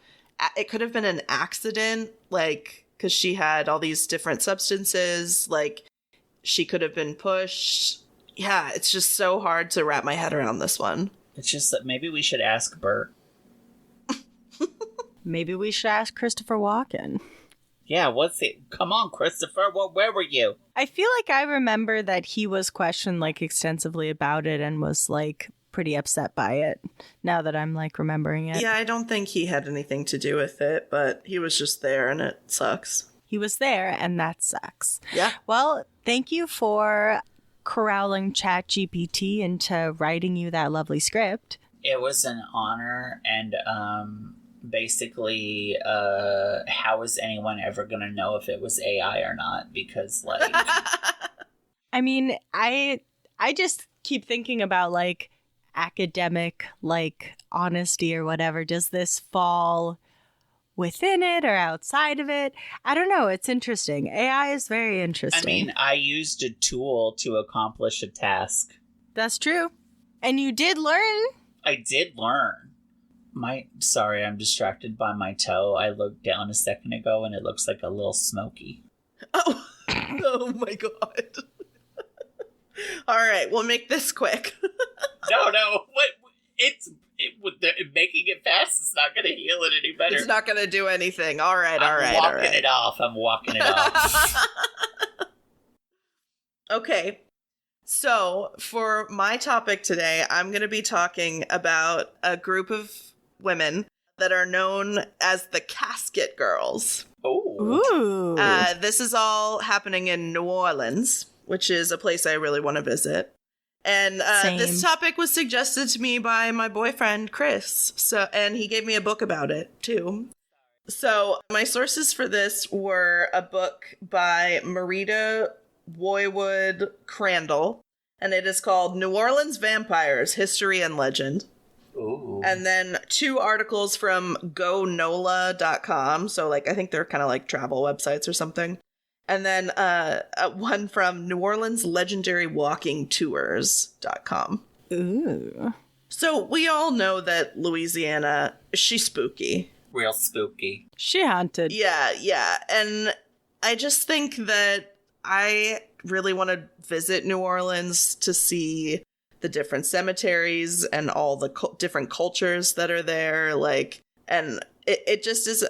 been an accident, like, because she had all these different substances, like, she could have been pushed. Yeah, it's just so hard to wrap my head around this one. It's just that maybe we should ask Bert. Maybe we should ask Christopher Walken. Yeah, what's it? Come on, Christopher, where were you? I feel like I remember that he was questioned like extensively about it and was like pretty upset by it, now that I'm like remembering it. Yeah, I don't think he had anything to do with it, but he was just there and it sucks. He was there and that sucks. Yeah. Well, thank you for corralling ChatGPT into writing you that lovely script. It was an honor, and basically, how is anyone ever gonna know if it was AI or not? Because, like... I mean, I just keep thinking about, like, academic, like, honesty or whatever. Does this fall within it or outside of it? I don't know. It's interesting. AI is very interesting. I mean, I used a tool to accomplish a task. That's true. And you did learn. I did learn. Sorry, I'm distracted by my toe. I looked down a second ago and it looks like a little smoky. Oh, oh my god. All right, we'll make this quick. No. Making it fast is not going to heal it any better. It's not going to do anything. All right. I'm walking it off. Okay. So, for my topic today, I'm going to be talking about a group of women that are known as the Casket Girls. Ooh. This is all happening in New Orleans, which is a place I really want to visit. And this topic was suggested to me by my boyfriend, Chris. And he gave me a book about it, too. So my sources for this were a book by Marita Woywood Crandall, and it is called New Orleans Vampires, History and Legend. Ooh. And then 2 articles from GoNola.com. So, like, I think they're kind of like travel websites or something. And then one from New Orleans Legendary Walking Tours.com. Ooh. So we all know that Louisiana, she's spooky. Real spooky. She haunted. Yeah. And I just think that I really want to visit New Orleans to see the different cemeteries and all the different cultures that are there. Like, and it just is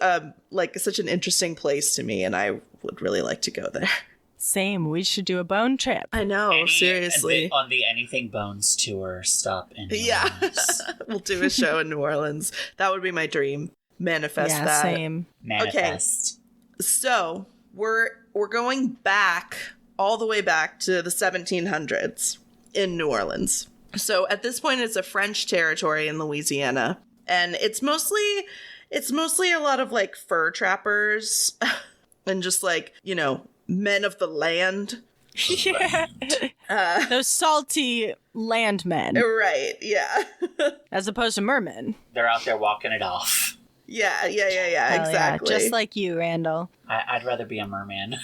like such an interesting place to me, and I would really like to go there. Same. We should do a bone trip. I know, seriously. On the Anything Bones tour, stop in New Yeah. Orleans. We'll do a show in New Orleans. That would be my dream. Manifest that. Same. Manifest. Okay. So we're going back, all the way back to the 1700s in New Orleans. So at this point, it's a French territory in Louisiana, and it's mostly a lot of like fur trappers and just like, you know, men of the land. Yeah. Those salty landmen. Right, yeah. As opposed to mermen. They're out there walking it off. Yeah, Hell exactly. Yeah. Just like you, Randall. I'd rather be a merman.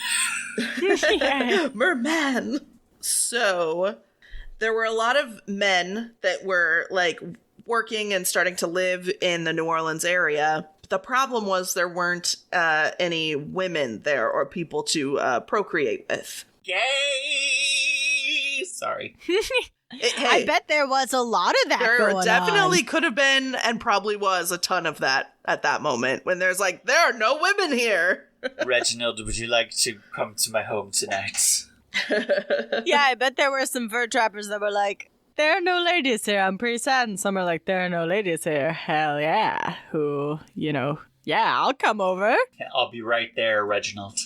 Merman. So there were a lot of men that were like working and starting to live in the New Orleans area. The problem was there weren't any women there or people to procreate with. Gay! Sorry. I bet there was a lot of that There going definitely on. could have been and probably was a ton of that at that moment when there's like, there are no women here. Reginald, would you like to come to my home tonight? Yeah, I bet there were some fur trappers that were like, there are no ladies here. I'm pretty sad. And some are like, there are no ladies here. Hell yeah. Who, you know, yeah, I'll come over. I'll be right there, Reginald.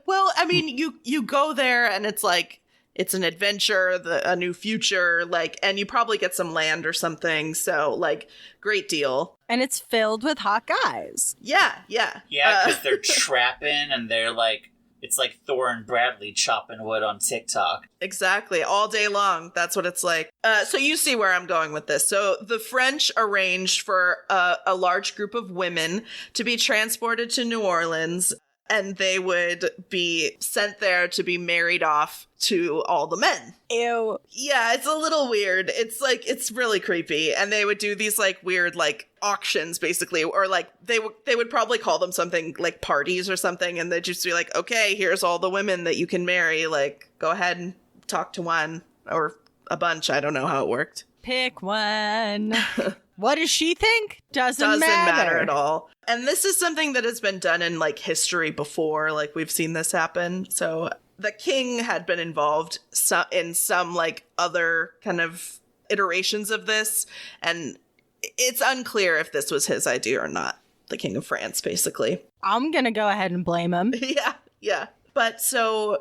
Well, I mean, you go there and it's like, it's an adventure, a new future, like, and you probably get some land or something. So, like, great deal. And it's filled with hot guys. Yeah. Yeah, because they're trapping and they're like, it's like Thor and Bradley chopping wood on TikTok. Exactly. All day long. That's what it's like. So you see where I'm going with this. So the French arranged for a large group of women to be transported to New Orleans, and they would be sent there to be married off to all the men. Ew. Yeah, it's a little weird. It's like, it's really creepy. And they would do these like weird like auctions basically, or like they would probably call them something like parties or something. And they'd just be like, okay, here's all the women that you can marry. Like, go ahead and talk to one or a bunch. I don't know how it worked. Pick one. What does she think? Doesn't matter at all. And this is something that has been done in like history before. Like we've seen this happen. So the king had been involved in some like other kind of iterations of this. And it's unclear if this was his idea or not. The King of France, basically. I'm going to go ahead and blame him. Yeah. But so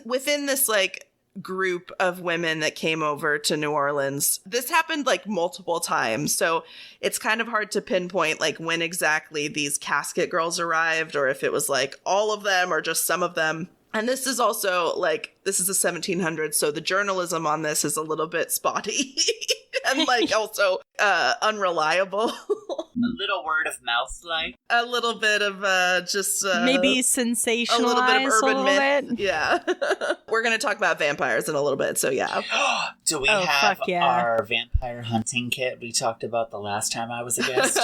within this like group of women that came over to New Orleans, this happened like multiple times. So it's kind of hard to pinpoint like when exactly these casket girls arrived, or if it was like all of them or just some of them. And this is also like, this is the 1700s, so the journalism on this is a little bit spotty and like also unreliable. A little word of mouth, like a little bit of just maybe sensationalized a little bit of urban myth. Bit. Yeah. We're going to talk about vampires in a little bit, so yeah. Do we have our vampire hunting kit we talked about the last time I was a guest?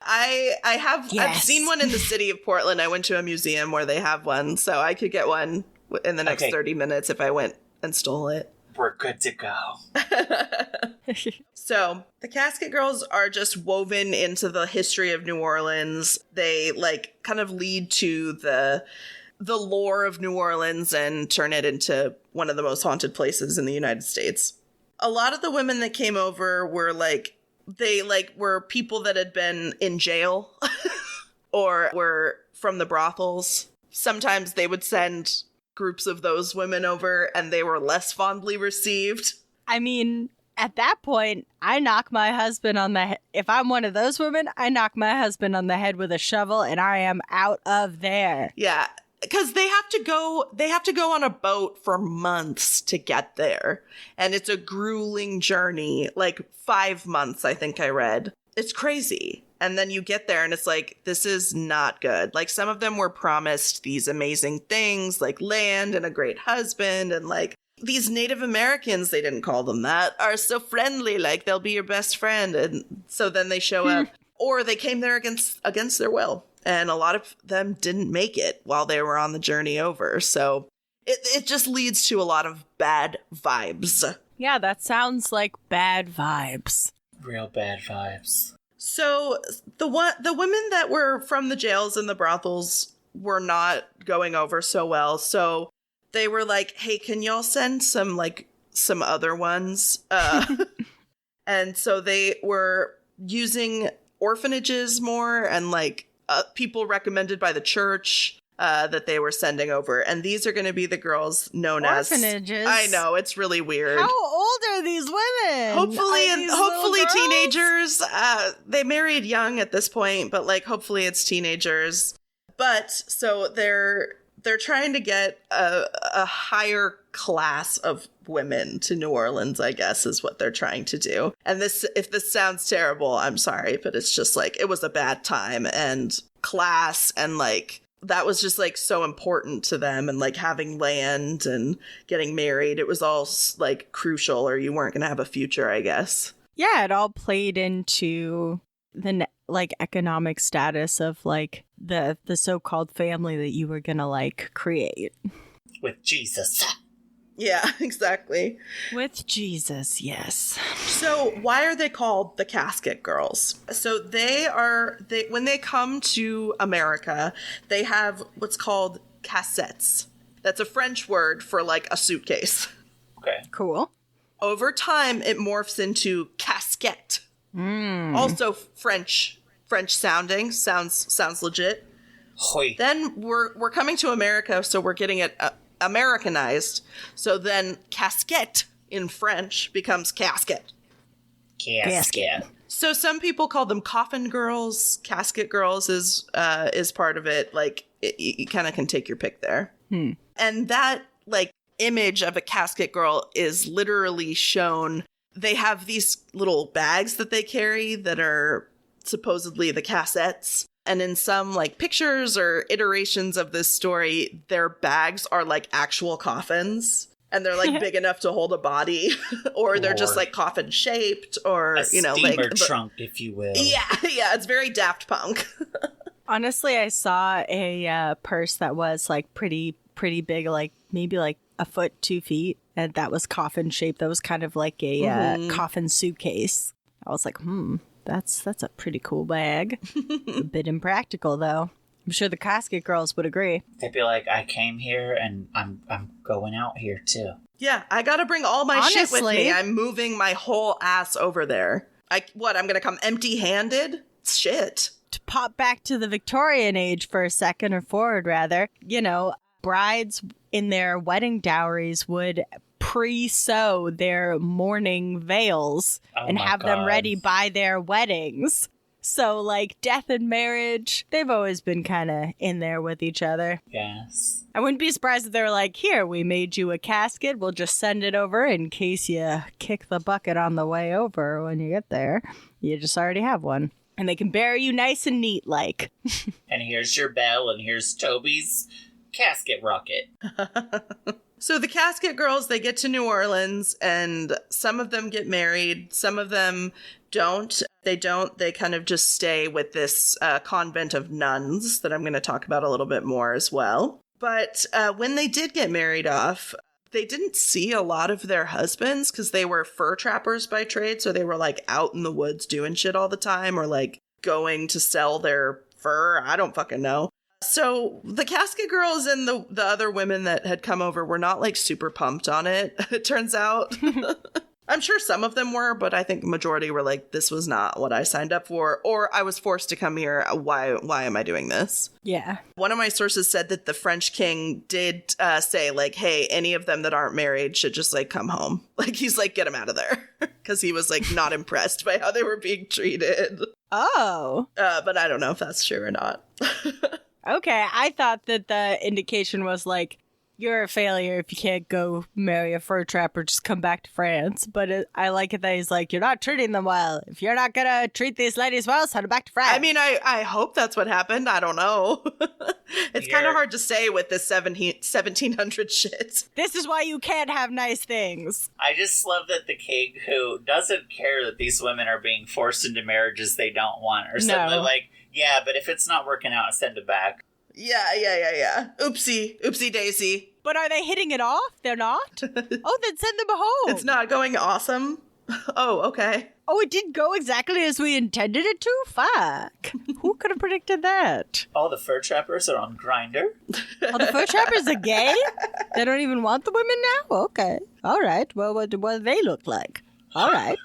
I've seen one in the city of Portland. I went to a museum where they have one, so I could get one in the next 30 minutes if I went and stole it. We're good to go. So the Casket Girls are just woven into the history of New Orleans. They like kind of lead to the lore of New Orleans and turn it into one of the most haunted places in the United States. A lot of the women that came over were like, they like were people that had been in jail or were from the brothels. Sometimes they would send groups of those women over and they were less fondly received. I mean, at that point, I knock my husband on the head. If I'm one of those women, I knock my husband on the head with a shovel and I am out of there. Yeah. Because they have to go on a boat for months to get there. And it's a grueling journey, like 5 months, I think I read. It's crazy. And then you get there and it's like, this is not good. Like some of them were promised these amazing things like land and a great husband. And like these Native Americans, they didn't call them that, are so friendly. Like they'll be your best friend. And so then they show up or they came there against their will. And a lot of them didn't make it while they were on the journey over. So it just leads to a lot of bad vibes. Yeah, that sounds like bad vibes. Real bad vibes. So the women that were from the jails and the brothels were not going over so well. So they were like, hey, can y'all send some other ones? And so they were using orphanages more and like people recommended by the church that they were sending over. And these are going to be the girls known as orphanages. I know, it's really weird. How old are these women? Hopefully teenagers. They married young at this point, but like hopefully it's teenagers. But so they're trying to get a higher class of women to New Orleans, I guess, is what they're trying to do. And if this sounds terrible, I'm sorry, but it's just like, it was a bad time and class and like, that was just like so important to them and like having land and getting married. It was all like crucial or you weren't going to have a future, I guess. Yeah, it all played into the like economic status of like the so-called family that you were going to like create. With Jesus. Yeah, exactly. With Jesus, yes. So why are they called the Casket Girls? So when they come to America, they have what's called cassettes. That's a French word for like a suitcase. Okay. Cool. Over time, it morphs into casquette. Also French sounding. Sounds legit. Hoi. Then we're coming to America, so we're getting it Americanized. So then casquette in French becomes casket. Casket. So some people call them coffin girls. Casket girls is part of it. Like, you kind of can take your pick there. And that, like, image of a casket girl is literally shown. They have these little bags that they carry that are supposedly the cassettes. And in some, like, pictures or iterations of this story, their bags are, like, actual coffins. And they're, like, big enough to hold a body. Or they're just, like, coffin-shaped. Or, A you know, steamer like... trunk, if you will. Yeah, it's very Daft Punk. Honestly, I saw a purse that was like pretty big, like maybe like a foot, 2 feet, and that was coffin shaped. That was kind of like a coffin suitcase. I was like, that's a pretty cool bag. A bit impractical though. I'm sure the Casket Girls would agree. They'd be like, I came here and I'm going out here too. Yeah, I gotta bring all my shit with me. I'm moving my whole ass over there. I'm gonna come empty-handed? Shit. To pop back to the Victorian age for a second, or forward rather, you know, brides in their wedding dowries would pre-sew their mourning veils and have them ready by their weddings. So, like, death and marriage, they've always been kind of in there with each other. Yes. I wouldn't be surprised if they were like, here, we made you a casket. We'll just send it over in case you kick the bucket on the way over when you get there. You just already have one. And they can bury you nice and neat, like. And here's your bell, and here's Toby's casket rocket. So the Casket Girls, they get to New Orleans, and some of them get married. Some of them don't. They kind of just stay with this convent of nuns that I'm going to talk about a little bit more as well. But when they did get married off, they didn't see a lot of their husbands because they were fur trappers by trade. So they were like out in the woods doing shit all the time, or like going to sell their fur. I don't fucking know. So the Casket Girls and the other women that had come over were not like super pumped on it, it turns out. I'm sure some of them were, but I think the majority were like, this was not what I signed up for, or I was forced to come here. Why am I doing this? Yeah. One of my sources said that the French king did say, like, hey, any of them that aren't married should just, like, come home. Like, he's like, get them out of there. Because he was, like, not impressed by how they were being treated. Oh. But I don't know if that's true or not. Okay, I thought that the indication was like, you're a failure if you can't go marry a fur trapper, just come back to France. But I like it that he's like, you're not treating them well. If you're not gonna treat these ladies well, send them back to France. I mean, I hope that's what happened. I don't know. It's kind of hard to say with this 1700 shit. This is why you can't have nice things. I just love that the king, who doesn't care that these women are being forced into marriages they don't want, or suddenly like, yeah, but if it's not working out, send it back. Yeah. Oopsie daisy. But are they hitting it off? They're not? Oh, then send them home. It's not going awesome? Oh, okay. Oh, it didn't go exactly as we intended it to? Fuck. Who could have predicted that? All the fur trappers are on Grindr. Oh, the fur trappers are gay? They don't even want the women now? Okay. All right. Well, what do they look like? All right.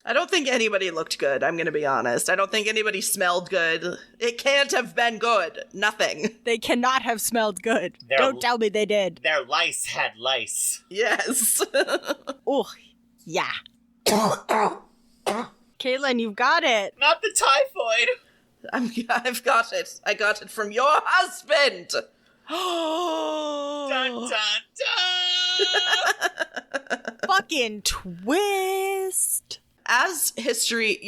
I don't think anybody looked good, I'm going to be honest. I don't think anybody smelled good. It can't have been good. Nothing. They cannot have smelled good. Don't tell me they did. Their lice had lice. Yes. Oh, yeah. Katelyn, you've got it. Not the typhoid. I've got it. I got it from your husband. Dun, dun, dun. Fucking twist. As history,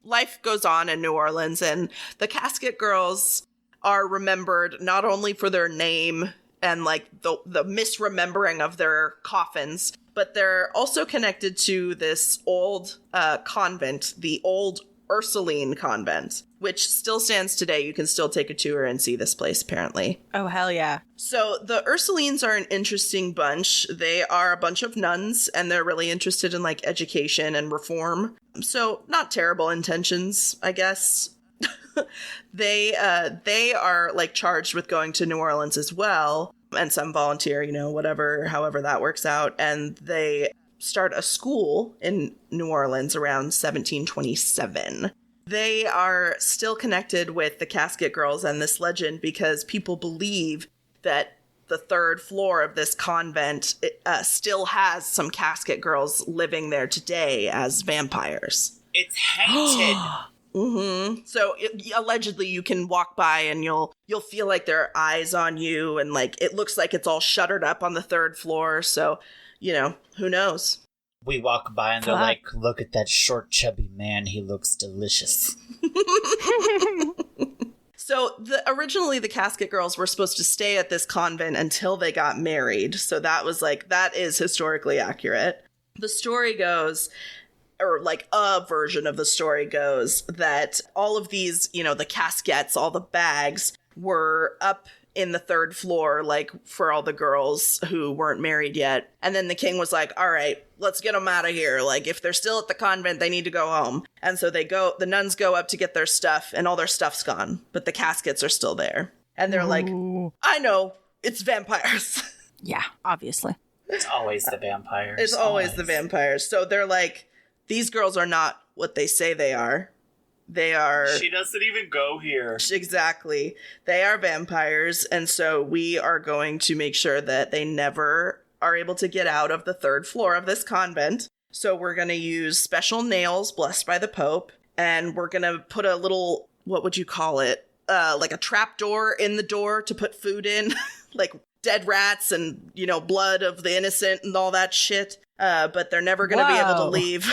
life goes on in New Orleans, and the Casket Girls are remembered not only for their name and like the misremembering of their coffins, but they're also connected to this old convent, the old Ursuline convent, which still stands today. You can still take a tour and see this place, apparently. Oh, hell yeah. So the Ursulines are an interesting bunch. They are a bunch of nuns, and they're really interested in, like, education and reform. So not terrible intentions, I guess. They are, like, charged with going to New Orleans as well, and some volunteer, however that works out, and they start a school in New Orleans around 1727. They are still connected with the Casket Girls and this legend because people believe that the third floor of this convent still has some casket girls living there today as vampires. It's haunted. Mm-hmm. So allegedly you can walk by and you'll feel like there are eyes on you, and like it looks like it's all shuttered up on the third floor. So, who knows? We walk by and they're like, look at that short, chubby man. He looks delicious. So originally the Casket Girls were supposed to stay at this convent until they got married. So that is historically accurate. The story goes, or like a version of the story goes, that all of these, the caskets, all the bags were up in the third floor, like for all the girls who weren't married yet. And then the king was like, all right, let's get them out of here. Like if they're still at the convent, they need to go home. And so the nuns go up to get their stuff, and all their stuff's gone, but the caskets are still there. And they're like, I know, it's vampires. Yeah, obviously. It's always the vampires. It's always the vampires. So they're like, these girls are not what they say they are. They are... She doesn't even go here. Exactly. They are vampires, and so we are going to make sure that they never are able to get out of the third floor of this convent. So we're going to use special nails blessed by the Pope, and we're going to put a little, what would you call it? Like a trap door in the door to put food in, like dead rats and, blood of the innocent and all that shit. But they're never going to be able to leave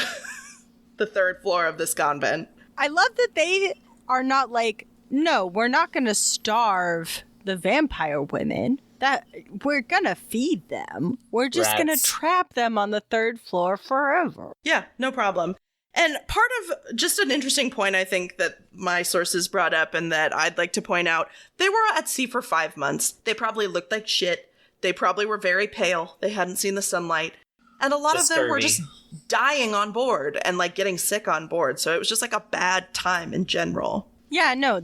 the third floor of this convent. I love that they are not like, no, we're not going to starve the vampire women. That we're going to feed them. We're just going to trap them on the third floor forever. Yeah, no problem. And part of just an interesting point, I think, that my sources brought up and that I'd like to point out, they were at sea for 5 months. They probably looked like shit. They probably were very pale. They hadn't seen the sunlight. And a lot of them were just dying on board and like getting sick on board. So it was just like a bad time in general. Yeah, no,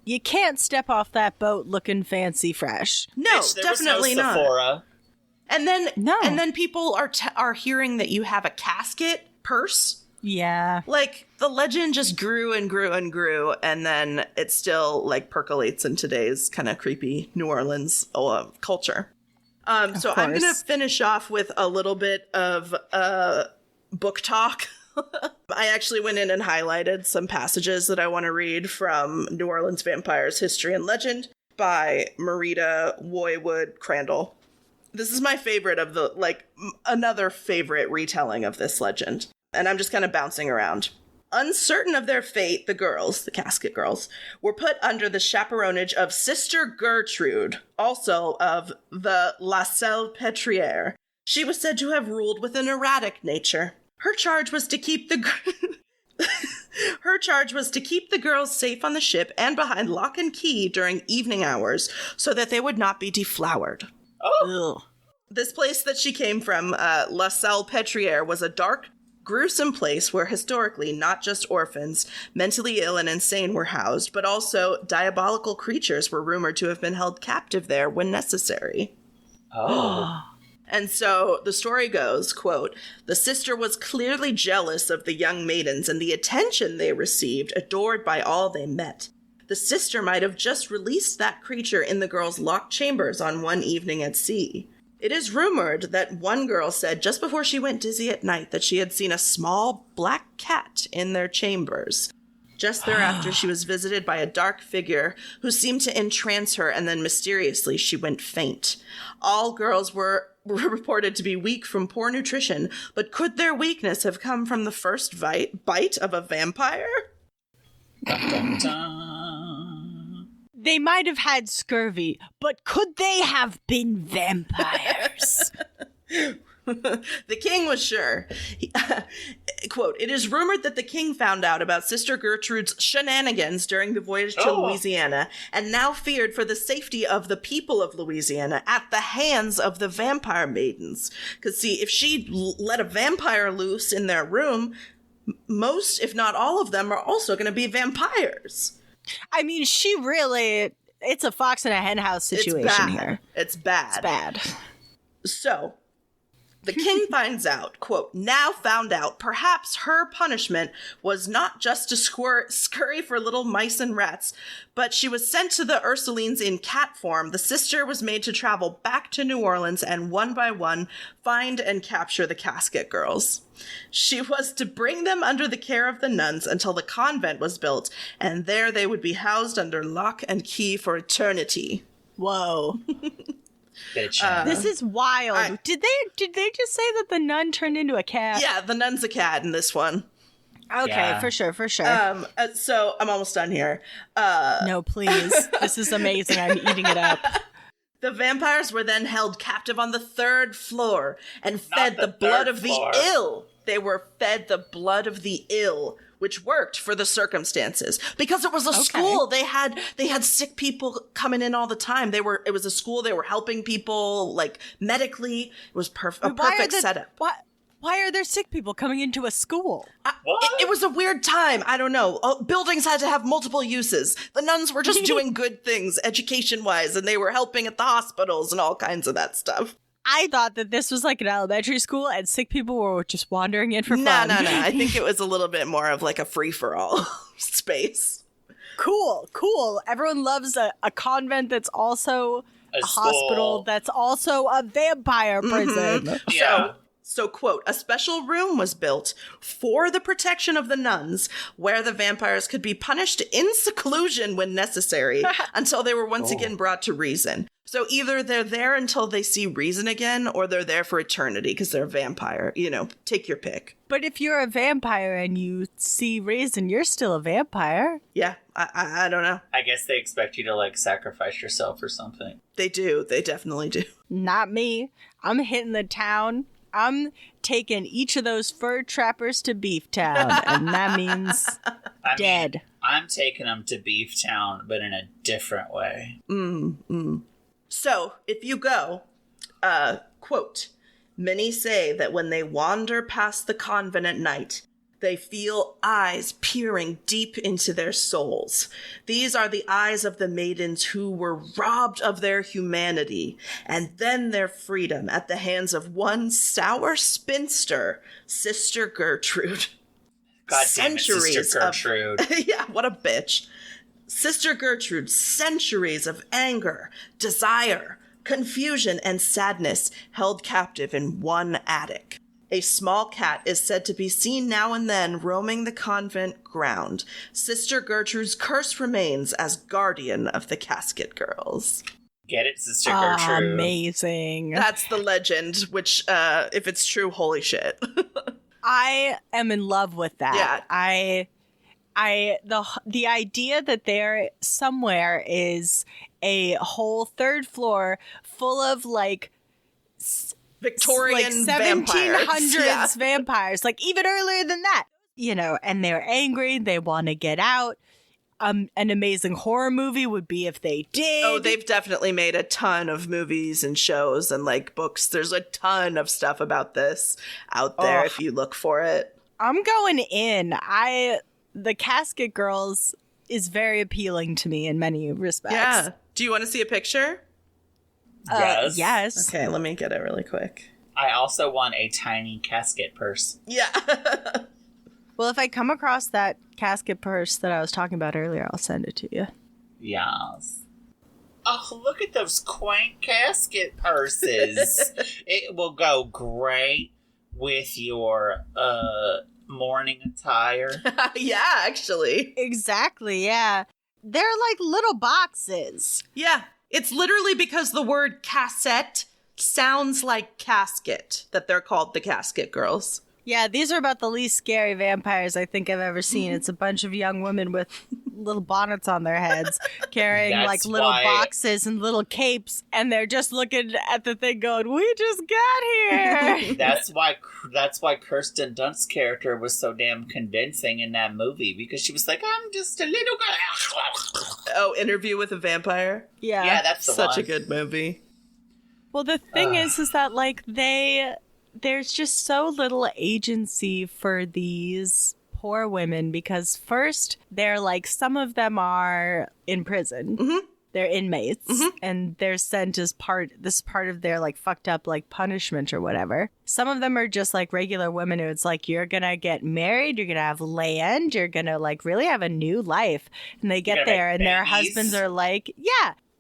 you can't step off that boat looking fancy fresh. No, Bitch, there definitely was no not. Sephora. And then people are hearing that you have a casket purse. Yeah. Like the legend just grew and grew and grew, and then it still like percolates in today's kind of creepy New Orleans culture. So I'm going to finish off with a little bit of book talk. I actually went in and highlighted some passages that I want to read from New Orleans Vampires History and Legend by Marita Woywood Crandall. This is my favorite of another favorite retelling of this legend. And I'm just kind of bouncing around. Uncertain of their fate, the girls, the Casket Girls, were put under the chaperonage of Sister Gertrude, also of the La Salpêtrière. She was said to have ruled with an erratic nature. Her charge was to keep the girls safe on the ship and behind lock and key during evening hours so that they would not be deflowered. Oh. Ugh. This place that she came from, La Salpêtrière, was a dark, gruesome place where historically not just orphans, mentally ill and insane were housed, but also diabolical creatures were rumored to have been held captive there when necessary. Oh. And so the story goes, quote, the sister was clearly jealous of the young maidens and the attention they received, adored by all they met. The sister might have just released that creature in the girls' locked chambers on one evening at sea. It is rumored that one girl said just before she went dizzy at night that she had seen a small black cat in their chambers. Just thereafter, she was visited by a dark figure who seemed to entrance her, and then mysteriously she went faint. All girls were reported to be weak from poor nutrition, but could their weakness have come from the first bite of a vampire? Dun, dun, dun. They might have had scurvy, but could they have been vampires? The king was sure. Quote, it is rumored that the king found out about Sister Gertrude's shenanigans during the voyage to Louisiana and now feared for the safety of the people of Louisiana at the hands of the vampire maidens. Because, see, if she let a vampire loose in their room, most, if not all of them, are also going to be vampires. I mean, it's a fox in a hen house situation here. It's bad. It's bad. So, The king finds out, quote, now found out, perhaps her punishment was not just to scurry for little mice and rats, but she was sent to the Ursulines in cat form. The sister was made to travel back to New Orleans and one by one find and capture the Casket Girls. She was to bring them under the care of the nuns until the convent was built, and there they would be housed under lock and key for eternity. Whoa. Bitch. This is wild. Did they just say that the nun turned into a cat? Yeah, the nun's a cat in this one. Okay, Yeah. for sure. So I'm almost done here. No, please. This is amazing. I'm eating it up. The vampires were then held captive on the 3rd floor and Not fed the the blood third of floor. the ill. They were fed the blood of the ill, which worked for the circumstances because it was a school. They had sick people coming in all the time. It was a school. They were helping people like medically. It was a perfect setup. Why are there sick people coming into a school? What? It was a weird time. I don't know. Buildings had to have multiple uses. The nuns were just doing good things education-wise, and they were helping at the hospitals and all kinds of that stuff. I thought that this was like an elementary school and sick people were just wandering in for No. fun. I think it was a little bit more of like a free-for-all space. Cool. Everyone loves a convent that's also a hospital, that's also a vampire prison. Yeah. So, quote, a special room was built for the protection of the nuns where the vampires could be punished in seclusion when necessary until they were once again brought to reason. So either they're there until they see reason again or they're there for eternity because they're a vampire. You know, take your pick. But if you're a vampire and you see reason, you're still a vampire. Yeah, I don't know. I guess they expect you to, like, sacrifice yourself or something. They do. They definitely do. Not me. I'm hitting the town. I'm taking each of those fur trappers to Beef Town, and that means dead. I'm taking them to Beef Town, but in a different way. So, if you go, quote, many say that when they wander past the convent at night, they feel eyes peering deep into their souls. These are the eyes of the maidens who were robbed of their humanity and then their freedom at the hands of one sour spinster, Sister Gertrude. God damn it, Sister Gertrude. Yeah, what a bitch. Sister Gertrude, centuries of anger, desire, confusion, and sadness held captive in one attic. A small cat is said to be seen now and then roaming the convent ground. Sister Gertrude's curse remains as guardian of the Casket Girls. Get it, Sister Gertrude. Amazing. That's the legend, which, if it's true, holy shit. I am in love with that. Yeah. The idea that there somewhere is a whole 3rd floor full of like Victorian like 1700s vampires. vampires, like even earlier than that, you know, and they're angry, they want to get out. An amazing horror movie would be if they did. Oh, they've definitely made a ton of movies and shows and like books. There's a ton of stuff about this out there if you look for it. I'm going in. The Casket Girls is very appealing to me in many respects. Yeah. Do you want to see a picture? Yes. Yes. Okay, let me get it really quick. I also want a tiny casket purse. Yeah. Well, if I come across that casket purse that I was talking about earlier, I'll send it to you. Yes. Oh, look at those quaint casket purses. It will go great with your mourning attire. Yeah, actually. Exactly, yeah. They're like little boxes. Yeah. It's literally because the word cassette sounds like casket that they're called the Casket Girls. Yeah, these are about the least scary vampires I think I've ever seen. It's a bunch of young women with little bonnets on their heads, carrying like little boxes and little capes, and they're just looking at the thing going, "We just got here." That's why Kirsten Dunst's character was so damn convincing in that movie, because she was like, "I'm just a little girl." Oh, Interview with a Vampire? Yeah, that's the Such one. a good movie. Well, the thing is that like there's just so little agency for these poor women, because first they're like, some of them are in prison. Mm-hmm. They're inmates, and they're sent as part of their like fucked up like punishment or whatever. Some of them are just like regular women who it's like, you're gonna get married, you're gonna have land, you're gonna like really have a new life. And they get there and their husbands are like,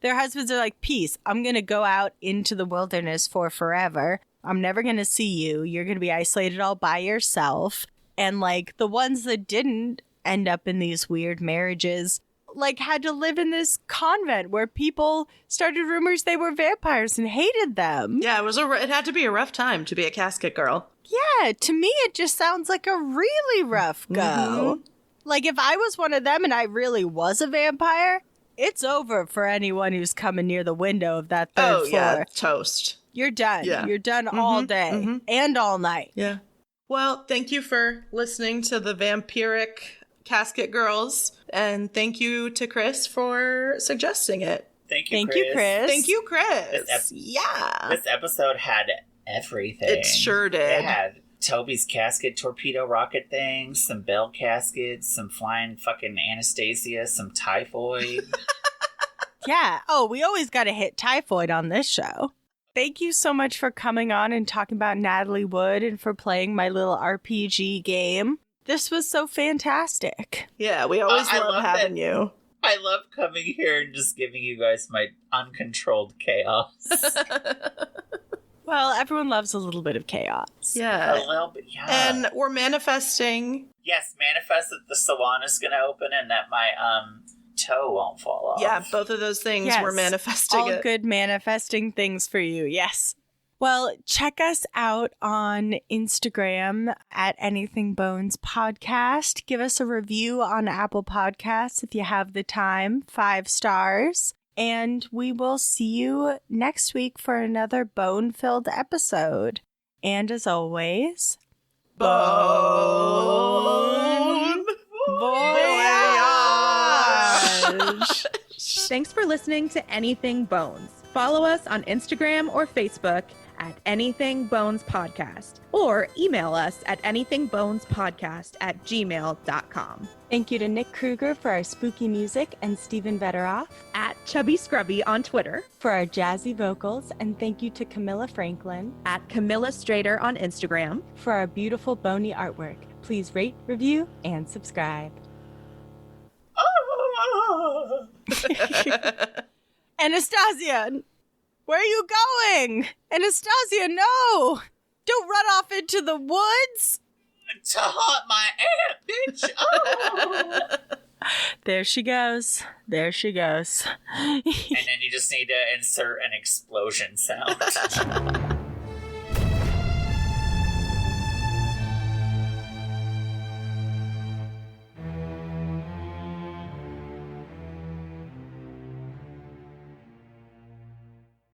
their husbands are like, peace, I'm gonna go out into the wilderness for forever. I'm never gonna see you. You're gonna be isolated all by yourself. And like the ones that didn't end up in these weird marriages like had to live in this convent where people started rumors they were vampires and hated them. Yeah, it had to be a rough time to be a casket girl. Yeah, to me it just sounds like a really rough go. Like if I was one of them and I really was a vampire, it's over for anyone who's coming near the window of that third floor. Yeah, toast. You're done. Yeah. You're done all day and all night. Yeah. Well, thank you for listening to the Vampiric Casket Girls, and thank you to Chris for suggesting it. Thank you, Thank Chris. you, Chris. Thank you, Chris. This episode had everything. It sure did. It had Toby's casket torpedo rocket thing, some bell caskets, some flying fucking Anastasia, some typhoid. Yeah. Oh, we always got to hit typhoid on this show. Thank you so much for coming on and talking about Natalie Wood and for playing my little RPG game. This was so fantastic. Yeah, we always love having you. I love coming here and just giving you guys my uncontrolled chaos. Well, everyone loves a little bit of chaos. Yeah. A little bit, yeah. And we're manifesting. Yes, manifest that the salon is going to open and that my toe won't fall off. Yeah, both of those things Yes. we're manifesting. All good manifesting things for you. Yes. Well, check us out on Instagram at Anything Bones Podcast. Give us a review on Apple Podcasts if you have the time. 5 stars. And we will see you next week for another bone-filled episode. And as always, Bone voyage! Thanks for listening to Anything Bones. Follow us on Instagram or Facebook at Anything Bones Podcast, or email us at anythingbonespodcast@gmail.com. Thank you to Nick Kruger for our spooky music and Stephen Vetteroff At Chubby Scrubby on Twitter, for our jazzy vocals, and thank you to Camilla Franklin at Camilla Strader on Instagram. for our beautiful bony artwork. Please rate, review, and subscribe. Anastasia, where are you going? Anastasia, no! Don't run off into the woods! To haunt my aunt, bitch! Oh. There she goes. There she goes. And then you just need to insert an explosion sound.